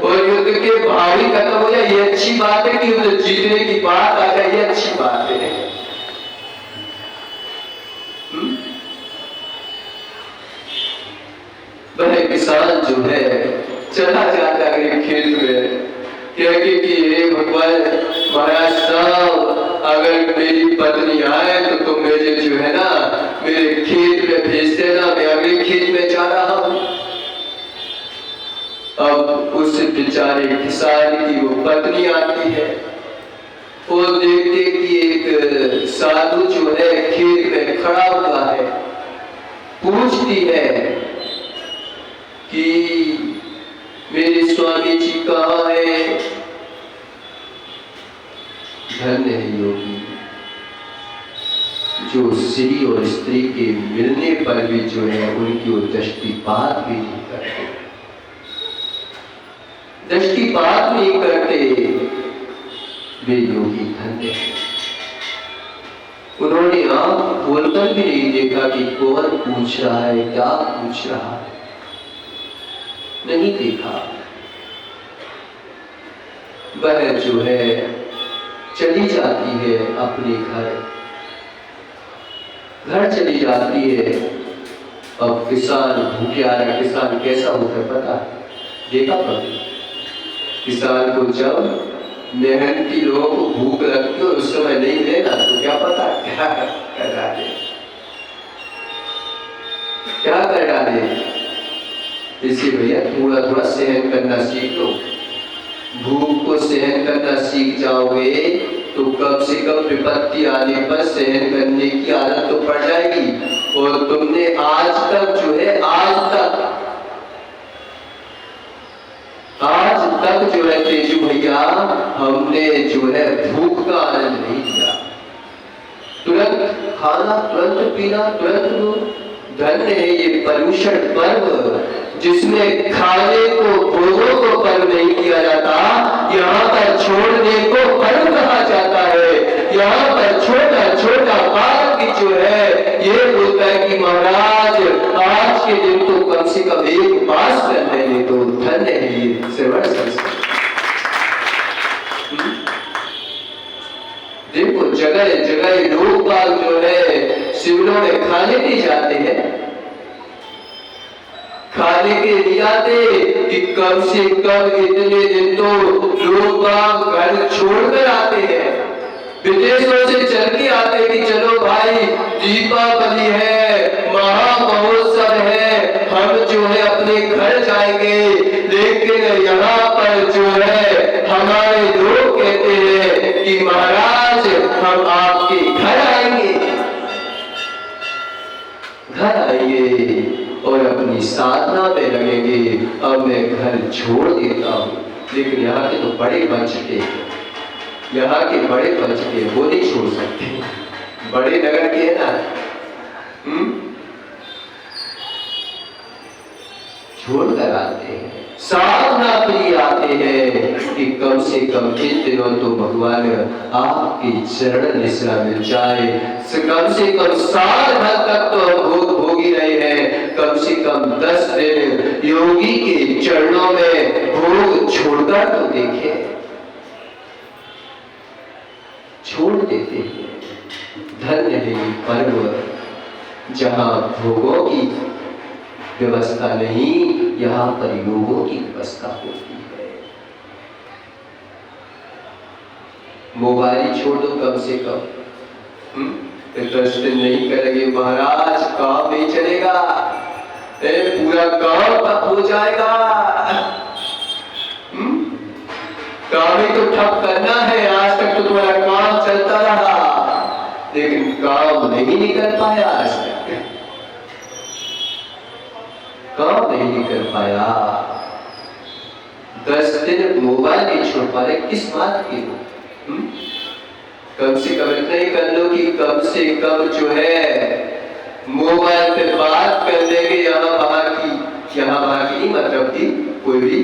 और युद्ध के भाव ही खत्म हो जाए, ये अच्छी बात है कि युद्ध जीतने की बात आ जाए, ये अच्छी बात है। वह किसान जो है चला जाता है खेत में, कह के कि हे भगवान महाराज साहब, अगर मेरी पत्नी आए तो तुम मेरे जो है ना मेरे खेत में भेज देना, मैं अगले खेत में जा रहा हूं। अब उस बेचारे किसान की वो पत्नी आती है, वो देखते कि एक साधु जो है खेत में खड़ा हुआ है, पूछती है कि मेरे स्वामी जी कहाँ है। धन्य है योगी जो स्त्री और स्त्री के मिलने पर भी जो है उनकी वो दृष्टिपात भी नहीं करते, दृष्टिपात नहीं करते। वे योगी धन्य है। उन्होंने आंख खोलकर भी नहीं देखा कि कौन पूछ रहा है, क्या पूछ रहा है, नहीं देखा। वह जो है चली जाती है अपने घर चली जाती है। अब किसान भूखे आ रहा, किसान कैसा होता है पता देखा कभी? किसान को जब मेहनती लोगों को भूख लगती है उस समय नहीं लेना तो क्या पता क्या कर डाले, क्या कर डाले। इसी भैया थोड़ा थोड़ा सहन करना सीख लो। भूख को सहन करना सीख जाओगे तो कम से कम विपत्ति आने पर सहन करने की आदत तो पड़ जाएगी। और तुमने आज तक जो है आज तक जो है तेजू भैया हमने जो है भूख का आनंद नहीं लिया। तुरंत खाना, तुरंत पीना, तुरंत। धन्य है ये पर्यूषण पर्व जिसमें खाने को, भोगों को पर्व नहीं किया जाता। यहाँ पर छोड़ने को पर्व कहा जाता है। यहाँ पर छोटा छोटा बालक भी जो है ये बोलता है कि महाराज आज के दिन तो कम से कम एक उपवास कर लेने तो। धन्य है ये श्रवण संस्कार। देखो जगह जगह लोग बाग जो है शिविरों में खाने नहीं जाते हैं, खाने के लिए आते कि कम से कम इतने दिन तो लोग बाग घर छोड़कर आते हैं। विदेशों से चल के आते कि चलो भाई दीपावली है, महामहोत्सव है, हम जो है अपने घर जाएंगे। लेकिन यहाँ पर जो है हमारे लोग कहते हैं कि महाराज हम आपके घर आएंगे और अपनी साधना में लगेंगे। अब मैं घर छोड़ देता हूँ। लेकिन यहाँ के तो बड़े बचते हैं, यहाँ के बड़े बचते वो नहीं छोड़ सकते। बड़े नगर के है ना, छोड़ कर आते हैं, साधना के लिए आते हैं कि कम से कम इन दिनों तो भगवान आपकी चरण निश्रा मिल जाए। कम से कम साल भर तक तो हम भोग ही रहे हैं, कम से कम 10 दिन योगी के चरणों में भोग छोड़कर तो देखे। छोड़ देते हैं। धन्य है पर्व जहां भोगों की व्यवस्था नहीं, यहाँ पर योगों की व्यवस्था होती है। मोबाइल छोड़ दो कम से कम। 10 दिन नहीं करेंगे महाराज काम नहीं चलेगा, पूरा काम तब हो जाएगा। काम ही तो ठप करना है। आज तक तो तुम्हारा काम चलता रहा लेकिन काम नहीं कर पाया। आज तक काम नहीं कर पाया। 10 दिन मोबाइल नहीं छोड़ पा रहे, किस बात की हो? कम से कम इतना ही कर लो कि कम से कम जो है मोबाइल पे बात कर लेंगे। यहाँ वहां की नहीं, मतलब कि कोई भी,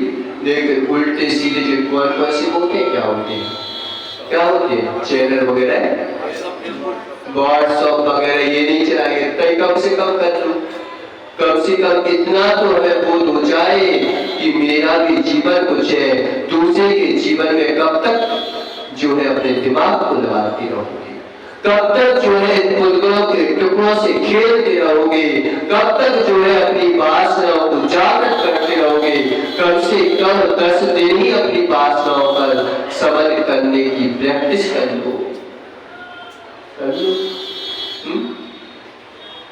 लेकिन उल्टे सीधे जो कौन से होते हैं, क्या होते हैं चैनल वगैरह, व्हाट्सएप वगैरह ये नहीं चलाएंगे। तो कम से कम कर लो। कम से कम इतना तो हमें बोध हो जाए कि मेरा भी जीवन कुछ है, दूसरे के जीवन में कब तक जो है अपने दिमाग को लगाते रहोगे, कब तक जो है पुतलों के टुकड़ों से खेलते रहोगे, कब तक जो है अपनी वासनाओं को जागृत करते रहोगे। कम से कम 10 दिन ही अपनी वासनाओं पर समर्पण करने की प्रैक्टिस कर लो।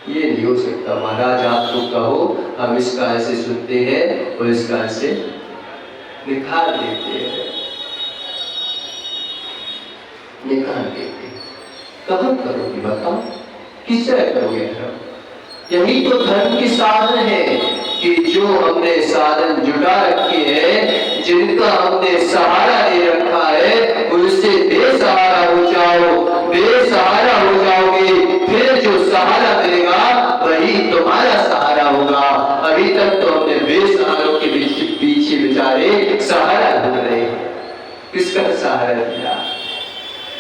ये नहीं हो सकता महाराज आप तो कहो, हम इस कान से सुनते हैं और इस कान से निकाल देते हैं, निकाल देते। कहाँ करोगे बताओ, किस तरह करोगे धर्म? यही तो धर्म की साधन है कि जो हमने साधन जुटा रखे हैं, जिनका हमने सहारा दे रखा है, उनसे बेसहारा हो जाओ। बेसहारा हो जाओगे, फिर जो सहारा देगा वही तुम्हारा सहारा होगा। अभी तक तो हमने बेसहारों के पीछे बेचारे सहारा ढूंढ रहे हैं। किसका सहारा दिया?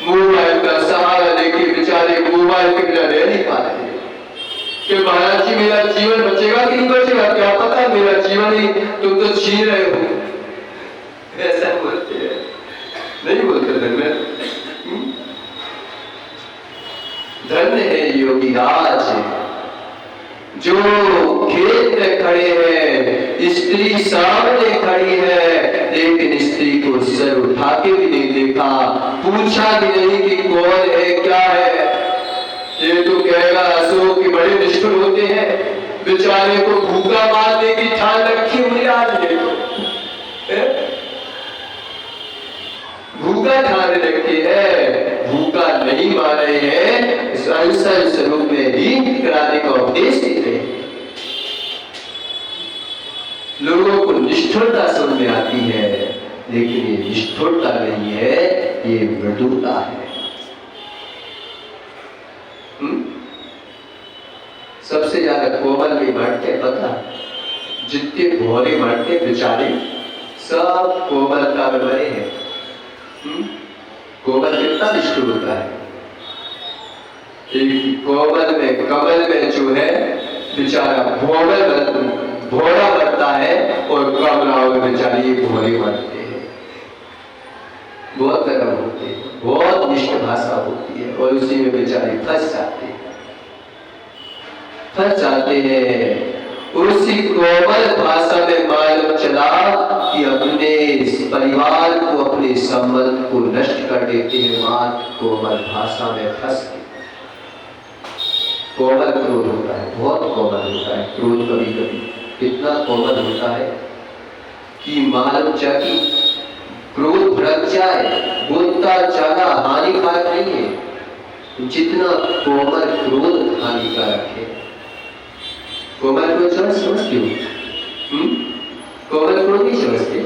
मोबाइल का सहारा लेके बेचारे मोबाइल के बिना रह नहीं पा रहे कि महाराज जी मेरा जीवन बचेगा कि नहीं बचेगा, क्या पता, मेरा जीवन ही तुम तो छीन रहे हो। ऐसा बोलते हैं, नहीं बोलते धन्य। धन्य है योगी राज जो खेत में खड़े हैं, स्त्री सामने खड़ी है, लेकिन स्त्री को सर उठा के भी नहीं देखा, पूछा भी नहीं कि कौन है, क्या है। ये तो कहेगा अशोक के बड़े निष्ठुर होते हैं, बेचारे को भूखा मारने की ठान रखी हुई आज ने, भूखा ठान रखी है, भूखा नहीं मार रहे हैं, इस अहिंसा स्वरूप में ही कराने का उपदेश दे रहे हैं। लोगों को निष्ठुरता समझ में आती है, लेकिन ये निष्ठुरता नहीं है, ये मृदुता है। सबसे ज्यादा कोमल में मरते पता, जितने भोले मरते बेचारे सब कोमलता में मरे हैं। कोमल कितना निष्ठुर होता है। कोमल में, कमल में जो है बेचारा भोला मरता है, और कमलाओं में बेचारे भोले मरते हैं। बहुत गर्म होते हैं, बहुत निष्ठ भाषा होती है, और उसी में बेचारे फंस जाते हैं। उसी कोमल भाषा में मालूम चला कि अपने परिवार को, अपने संबंध को नष्ट कर देते हैं मात्र कोमल भाषा में फंस के। कोमल क्रोध होता है, बहुत कोमल होता है क्रोध। कभी कभी कितना कोमल होता है कि मालूम चली क्रोध भड़क जाए, बोलता ज्यादा हानिकारक नहीं है जितना कोमल क्रोध हानिकारक है। कोमल क्रोध समझते हो? कोमल क्रोध नहीं समझते।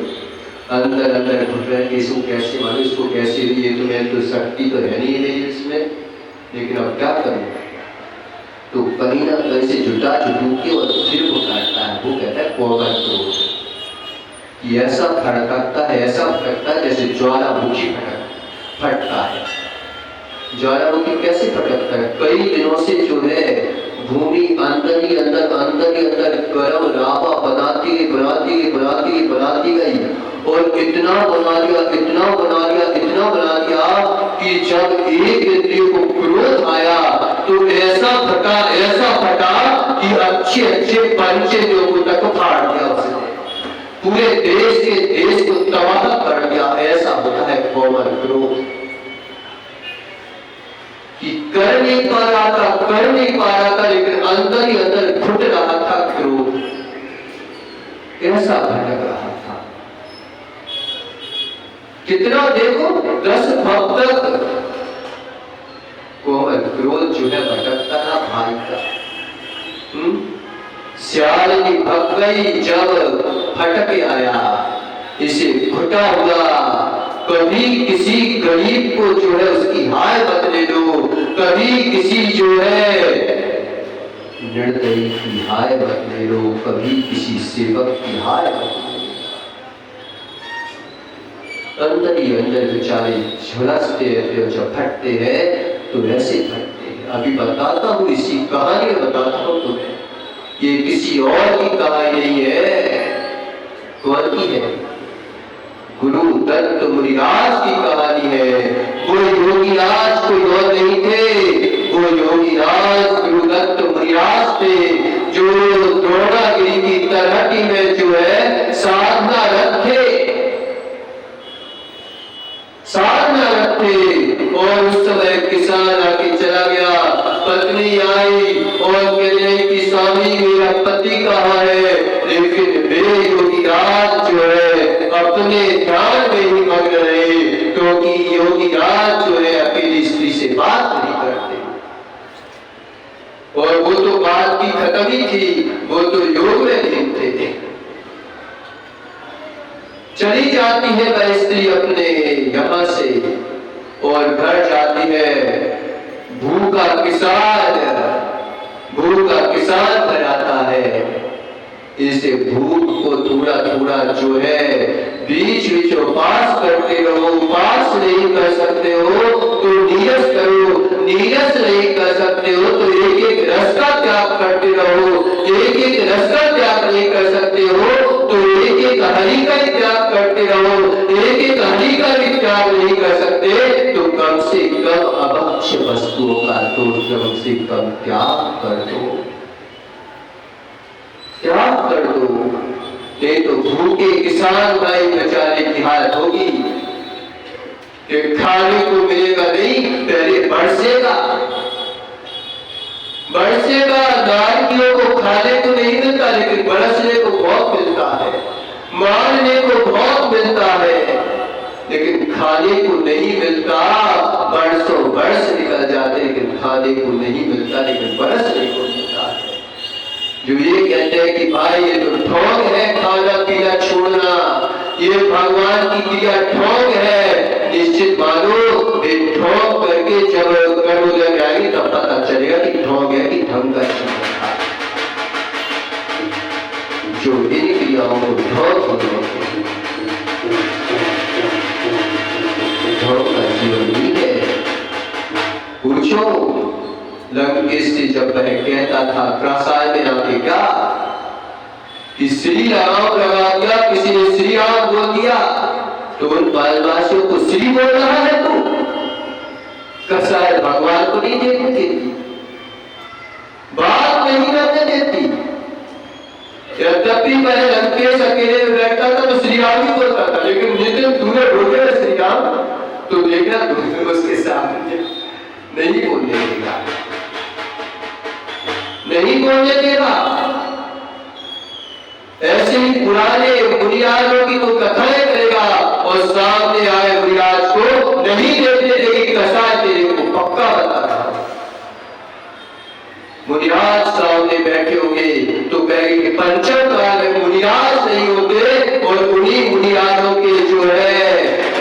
अंदर अंदर घुट रहे हैं, इसको कैसे मानो, इसको कैसे, ये तो मैं तो शक्ति तो है नहीं मेरी इसमें, लेकिन अब क्या करूं, तो कहीं ना कहीं से जुटा के और फिर वो काटता है। वो कहता है कोमल क्रोध। ये ऐसा फटकता है, ऐसा फटकता है जैसे ज्वालामुखी फटता है। ज्वालामुखी कैसे फटकता है? कई दिनों से जो है भूमि अंदर ही अंदर गर्म लावा बनाती गई, और इतना बना लिया कि जब एक इंद्रिय को क्रोध आया तो ऐसा फटा कि अच्छे पंचेंद्रियों तक फाड़ दिया उसने, पूरे देश को तबाह कर दिया। ऐसा होता है कोमल क्रोध कि कर नहीं पा रहा था, लेकिन अंदर ही अंदर घुट रहा था क्रोध, ऐसा भटक रहा था। कितना देखो 10 भाव तक कोमल क्रोध जो है भटकता था भाई का। श्यालिनी भग गई जब फटक आया, इसे घुटा हुआ। कभी किसी गरीब को जो है उसकी हाय बदले दो, कभी किसी जो है निर्दयी की हाय बदले दो, कभी किसी सेवक की हाय बदले दो। अंदर ही अंदर बेचारे झुलसते रहते, जब फटते हैं तो वैसे फटते हैं। अभी बताता हूँ, इसी कहानी में बताता हूँ तुम्हें। ये किसी और की कहानी नहीं है। कौन की है? गुरु दत्त मुनिराज की कहानी है। वो योगीराज कोई और नहीं थे, वो योगीराज गुरु दत्त मुनिराज थे, जो द्रोणागिरी की तलहटी में जो है साधना रखे, और उस समय किसान आके चला गया। पत्नी आई और कहने की स्वामी मेरा पति कहाँ है, लेकिन वे योगीराज जो है अपने ध्यान में ही मग्न रहे, क्योंकि योगीराज जो है अकेली स्त्री से बात नहीं करते, और वो तो बात की खत्म ही थी, वो तो योग में लीन थे। चली जाती है वह स्त्री अपने यहाँ से और घर जाती है भूखा किसान घर आता है। इसे भूख को थोड़ा थोड़ा जो है बीच उपास करते रहो। उपास नहीं कर सकते हो तो नीरस करो, नीरस नहीं कर सकते हो तो एक एक रस का त्याग करते रहो। एक एक रस का त्याग नहीं कर सकते हो तो एक एक हरि का त्याग करते रहो। एक एक हरि का भी त्याग नहीं कर सकते तो कम से कम अभक्ष्य वस्तुओं का तो कम से कम त्याग कर दो, त्याग कर दो। नहीं तो भूखे किसान भाई बेचारे की हालत होगी कि खाने को मिलेगा नहीं, पहले बरसेगा। नारियों को खाने को नहीं मिलता लेकिन बरसने को बहुत मिलता है, मारने को बहुत मिलता है लेकिन खाने को नहीं मिलता। बरसों बरस निकल जाते लेकिन खाने को नहीं मिलता, लेकिन बरसने को मिलता है। जो ये कहते हैं कि भाई ये तो ढोंग है खाना पीना छोड़ना, ये भगवान की क्रिया ढोंग है, निश्चित मानो ये ढोंग करके जब कर्म लग आएगी तब पता चलेगा कि ढोंग है कि ढंग का जीवन था। जो इन क्रियाओं को ढोंग का जीवन नहीं है। पूछो लंकेश से जब वह कहता था प्रासाद में आके क्या कि श्री राम लगा दिया, किसी ने श्री राम बोल दिया तो उन बालवासियों को श्री बोल रहा है तू, कसाय भगवान को नहीं देखने देती, बात नहीं करने देती। यद्यपि पहले लंकेश अकेले में बैठता था तो श्री राम ही बोलता था, लेकिन जितने तूने बोले ना श्री राम तो देखना तुमने उसके सामने नहीं बोलने देगा, नहीं बोलने देगा। ऐसे ही पुराने बुनियादों की तो कथाएं करेगा और सामने आए बुनियाद को नहीं देखने देगी। कसाय तेरे को पक्का बता रहा हूं, बुनियाद सामने बैठे होंगे तो कहेंगे पंचम काल में बुनियाद नहीं होते और उन्हीं बुनियादों के जो है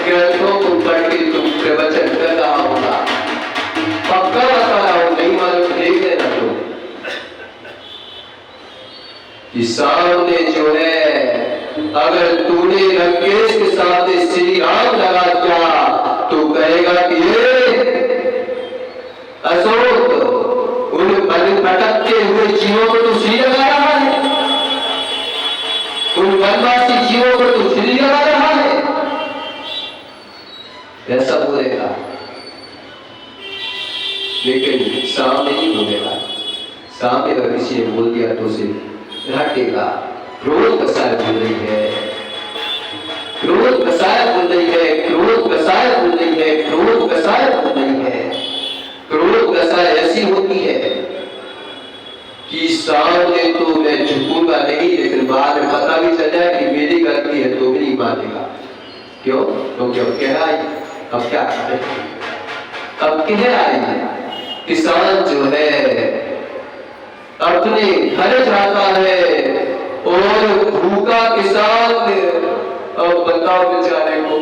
ग्रंथों को पढ़ के तुम प्रवचन कर रहा होगा। पक्का बता रहा हूं, नहीं मालूम देख लेना तुम कि सामने जो है अगर तूने लंकेश के सामने श्री राम लगा दिया तो कहेगा कि ये अशोक उन भटकते हुए जीवों को तो श्री लगा रहा है, उन वनवासी जीवों को तो श्री लगा रहा है, ऐसा बोलेगा। लेकिन सामने नहीं बोलेगा, सामने अगर किसी ने बोल दिया तो उसे हटेगा। क्रोध कसाय बोल रही है, क्रोध कसाय बोल रही है, क्रोध कसाय बोल रही है, क्रोध कसाय बोल रही है। क्रोध कसाय ऐसी होती है कि सामने तो मैं झुकूंगा नहीं लेकिन बाद में पता भी चल जाए कि मेरी गलती है तो भी नहीं मानेगा। क्यों? क्योंकि अब कह आई, अब क्या करें, अब कह आई। किसान जो है अपने घर जाता है और भूखा किसान अब बताओ बेचारे को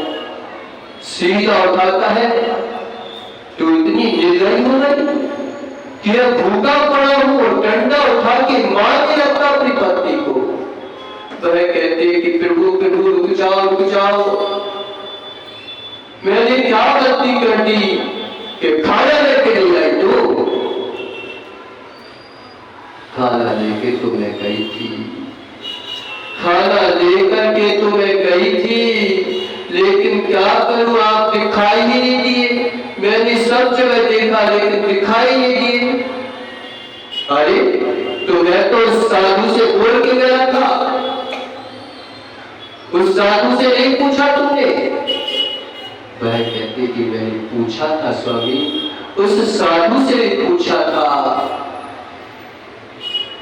सीधा उठाता है तो इतनी निर्दयी हो गई कि भूखा पड़ा हूं और डंडा उठा के मारने लगता अपनी पत्नी को। वह कहते कि प्रभु प्रभु रुक जाओ, मैंने क्या गलती कर दी कि खाना लेके नहीं आई? तो खाना लेके तो मैं गई थी, खाना लेकर के तो मैं गई थी, लेकिन क्या करूं आप दिखाई ही नहीं दिए। मैंने सब जगह देखा लेकिन दिखाई नहीं दिए। अरे तो मैं तो उस साधु से बोल के गया था, उस साधु से नहीं पूछा तुमने? वह कहते कि मैंने पूछा था स्वामी, उस साधु से भी पूछा था।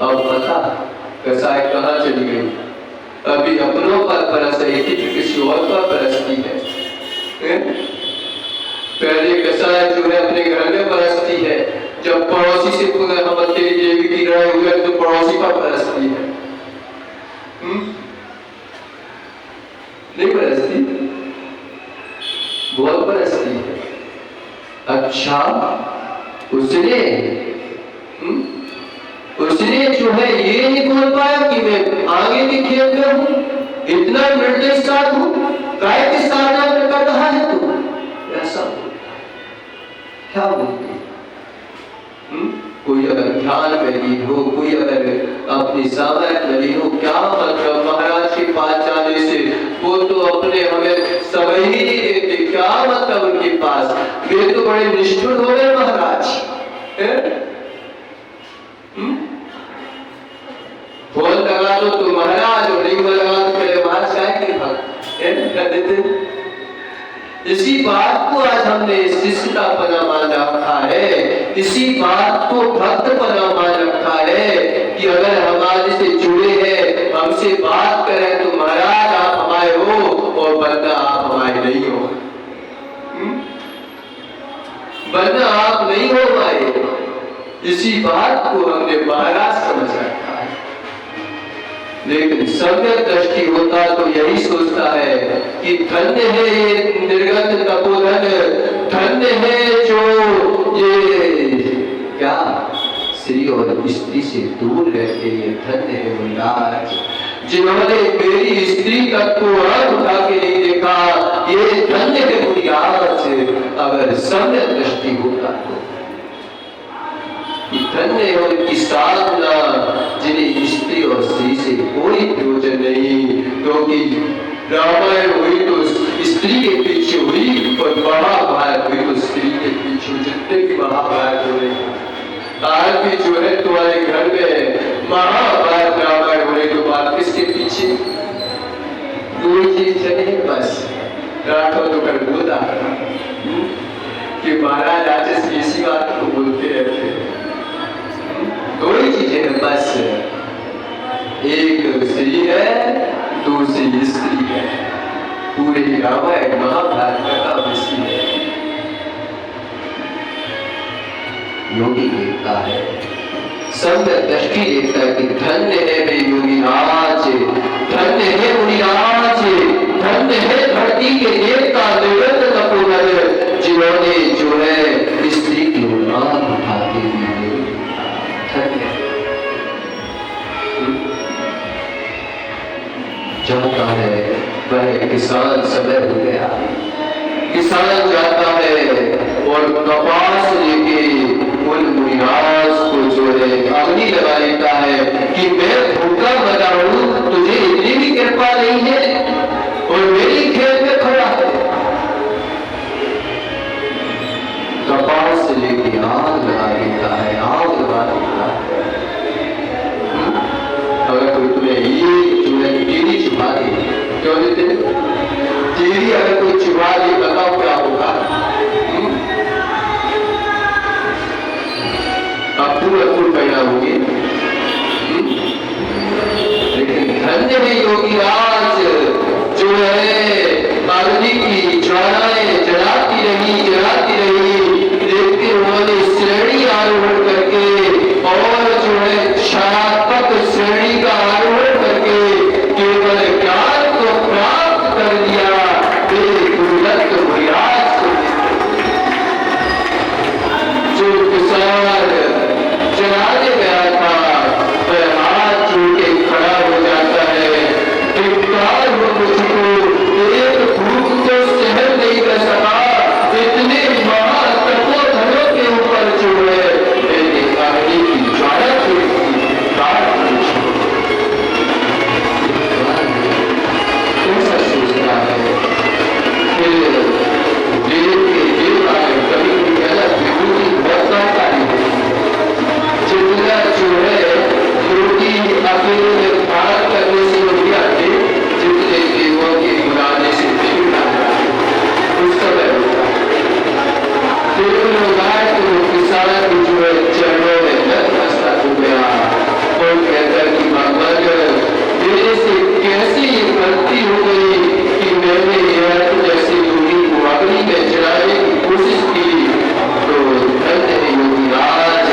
अब पता कसाय कहाँ चली गई? अभी अपनों पर परस रही थी कि किसी और पर परसती है। पहले कसाय जो है अपने घर में परसती है, जब पड़ोसी से पुनः हम तेरी देवी की लड़ाई हुई तो पड़ोसी पर बरसती है, नहीं बरसती? बहुत बरसती है। अच्छा, उसने जो है ये नहीं बोल पाया कि मैं आगे भी खेल में हूं, इतना निर्दय साथ हूं, काय के साथ में कर रहा है तू? ऐसा बोलता है। क्या बोलती? कोई अगर ध्यान में लीन हो, कोई अगर अपनी सामर्थ्य में लीन हो, क्या मतलब महाराज के पास जाने से? वो तो अपने हमें समय ही नहीं देते, क्या मतलब उनके पास? वे तो बड़े निष्ठुर हो गए महाराज। फोन लगा दो तो महाराज, और रिंग लगा दो पहले महाराज काय के भक्त। इसी बात को आज हमने शिष्यता पना मान रखा है, इसी बात को भक्त पना मान रखा है कि अगर हमारे से जुड़े हैं, हमसे बात करें तो महाराज आप हमारे हो और बंदा आप हमारे नहीं हो, बंदा आप नहीं हो हमारे। इसी बात को हमने महाराज समझ रखा है। लेकिन सम्यक दृष्टि होता तो यही सोचता है कि धन्य है ये निर्गत तपोधन, धन्य है जो ये क्या स्त्री और स्त्री से दूर रहते हैं, धन्य है मुनिराज जिन्होंने मेरी स्त्री तक को उठा के नहीं देखा, ये धन्य है मुनिराज। अगर सम्यक दृष्टि होता तो धन्य है उनकी साधना जिन्हें स्त्री और स्त्री से कोई प्रयोजन नहीं, क्योंकि रामायण हुई तो स्त्री के पीछे हुई और महाभारत हुई तो स्त्री के पीछे। जितने भी महाभारत हो रहे आज भी जो है तुम्हारे घर में महाभारत रामायण हो रही तो बात किसके पीछे? दो चीज है बस। राठौर तो कर बोला कि महाराज आज इसी बात को बोलते रहते हैं, दो ही चीजें हैं बस, एक स्त्री है, दूसरी स्त्री है। पूरे रामायण महाभारत का विषय है। योगी देखता है, सम्यक दृष्टि देखता है कि धन्य है वे योगी राज, धन्य है मुनिराज, धन्य है धरती के देवता निर्गत तपोधन जिन्होंने जो है स्त्री की औलाद उठाते हुए जाता है। वह किसान समय हो गया, किसान जाता है और कपास लेके उन मुनिराज को जो है अग्नि लगा लेता है कि मैं भूखा मरा हूं, तुझे इतनी भी कृपा नहीं है और मेरी खेत में खड़ा है। कपास लेके आग लगा देता है, आग लगा देता है। अगर कोई तुम्हें ये जो है टीरी छुपा दे, क्यों देते? टीरी अगर कोई छुपा दे बताओ क्या होगा? अब पूरा पैदा होगी। लेकिन धन्य है योगी राज जो है अग्नि की ज्वालाएं जलाती रही, देखते उन्होंने श्रेणी आरोहण करके और जो है शास्त्रक श्रेणी का आरोहण करके केवल ज्ञान को प्राप्त कर लिया। गुरुदत्त मुनिराज को जो किसान जलाने गया था वह हाथ जोड़ के खड़ा हो जाता है, धिक्कार हो मुझको, एक भूख तो सहन नहीं कर सका, इतने महातपोधनों के ऊपर जो है मैंने अग्नि की ज्वाला ऐसा सोचता है। फिर देव के देव आए, कभी भी गलत विभूति बहुत लाभकारी है। जितना जो है योगी अकेले पार करने से नहीं आते, जितने देवों के बुलाने से देव लाते उस समय होता है। देव लोग आए तो किसान की जो है चरणों में नतमस्तक हो गया और कहता है कि भगवान मेरे से कैसी ये गलती हो गई कि मैंने यह जैसे योगी को अग्नि में जलाने की कोशिश की। तो धन्य है योगी राज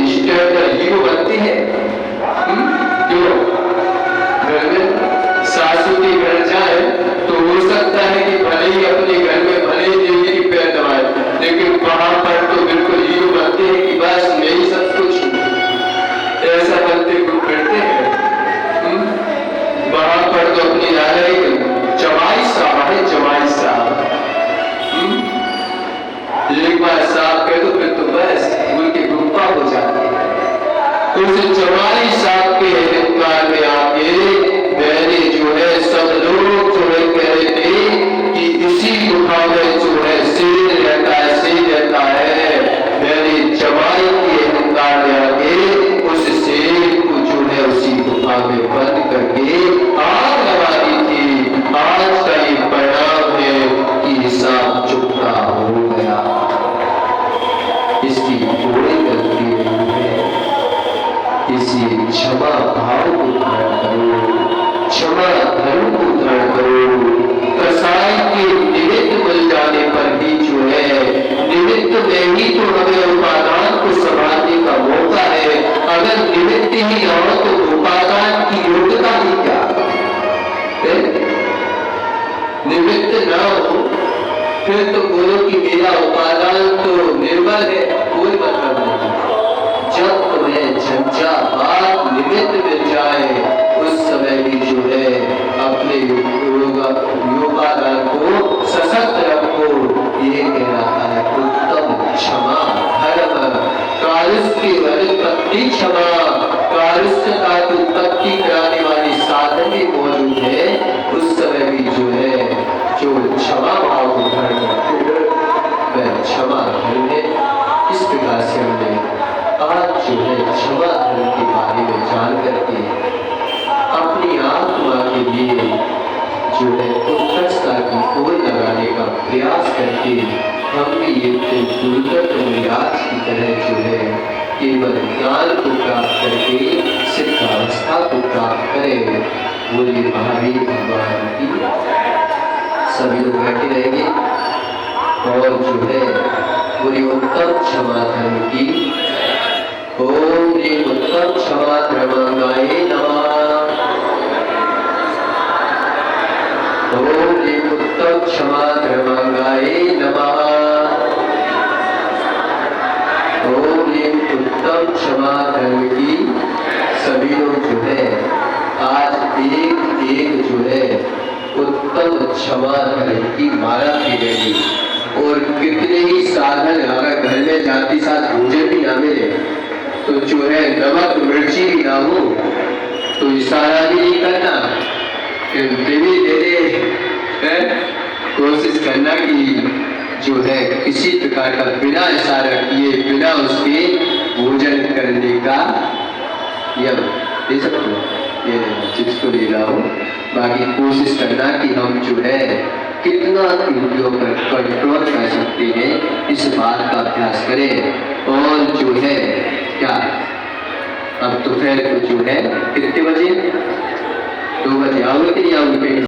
स्टैंडर्ड हीरो बनते हैं। क्यों? घर में सासू के घर जाए तो हो सकता है कि भले ही अपने घर में भले ही देवी की पैर दबाए, लेकिन वहां पर तो बिल्कुल हीरो बनते हैं कि बस मैं ही सब कुछ हूं, ऐसा बनते हुए फिरते हैं। वहां पर तो अपनी जमाई साहब है, जमाई साहब। एक बार साहब कह दो फिर तो बस भूल के गुप्पा हो जाती है। उस जमाई साहब के हिंकार में आके मैंने जो है सब लोग जो है कह रहे थे कि इसी गुफा में जो है शेर रहता है, शेर रहता है। मैंने जमाई के हिंकार में आके उस शेर को जो है उसी गुफा में बंद करके आग लगा दी थी। आज का ये परिणाम है कि हिसाब चुकता हो गया। इसकी कोई गलती नहीं है। इसी क्षमा भाव को धारण करो, क्षमा धर्म को धारण करो। कसाई के निमित्त मिल जाने पर भी जो है निमित्त में ही तो हमें उपादान को संभालने का मौका है। अगर निमित्त ही ना हो तो उपादान की योग्यता ही क्या है? निमित्त ना हो फिर तो बोलो कि मेरा उपादान तो निर्बल है, कोई मतलब नहीं। जब तुम्हें झंझावात निमित्त मिल जाए उस समय भी जो है अपने योगादान को सशक्त रखो। ये कहलाता है उत्तम क्षमा धर्म। कारुष्य उत्पत्ति क्षमा, कारुष्यता की उत्पत्ति कराने वाली साधन भी मौजूद है। उस समय भी जो है जो क्षमा भाव को धारण करते वह क्षमा धर्म है। इस प्रकार से हमने आज जो है क्षमा धर्म के बारे में जान करके अपनी आत्मा के लिए जो है उत्कर्षता की ओर लगाने का प्रयास करके हम भी ये दुर्गत मुनिराज की तरह जो है केवल ज्ञान को प्राप्त करके सिद्धावस्था को प्राप्त करें। बोलिए महावीर भगवान की। सभी लोग बैठे रहेंगे और जो है पूरी उत्तम क्षमा धर्म की। ओम ह्रीं उत्तम क्षमा धर्मांगाय नमः। ओम ह्रीं उत्तम क्षमा धर्मांगाय नमः। ओम ह्रीं उत्तम क्षमा धर्म की। सभी लोग जो है आज एक एक जो है उत्तम क्षमा धर्म की माला फेरेंगे। और कितने ही साधन अगर घर में जाती साथ भोजन भी ना मिले तो जो है नमक मिर्ची भी ना हो तो इशारा भी नहीं करना, देवी दे दे। कोशिश करना कि जो है किसी प्रकार का बिना इशारा किए बिना उसके भोजन करने का यम दे सकते हो। ये जिसको ले रहा हूँ बाकी कोशिश करना कि हम जो है कितना वीडियो पर कंट्रोल कर सकते हैं इस बात का अभ्यास करें। और जो है क्या अब दोपहर को जो है कितने बजे 2 बजे आओगे कि नहीं आओगे?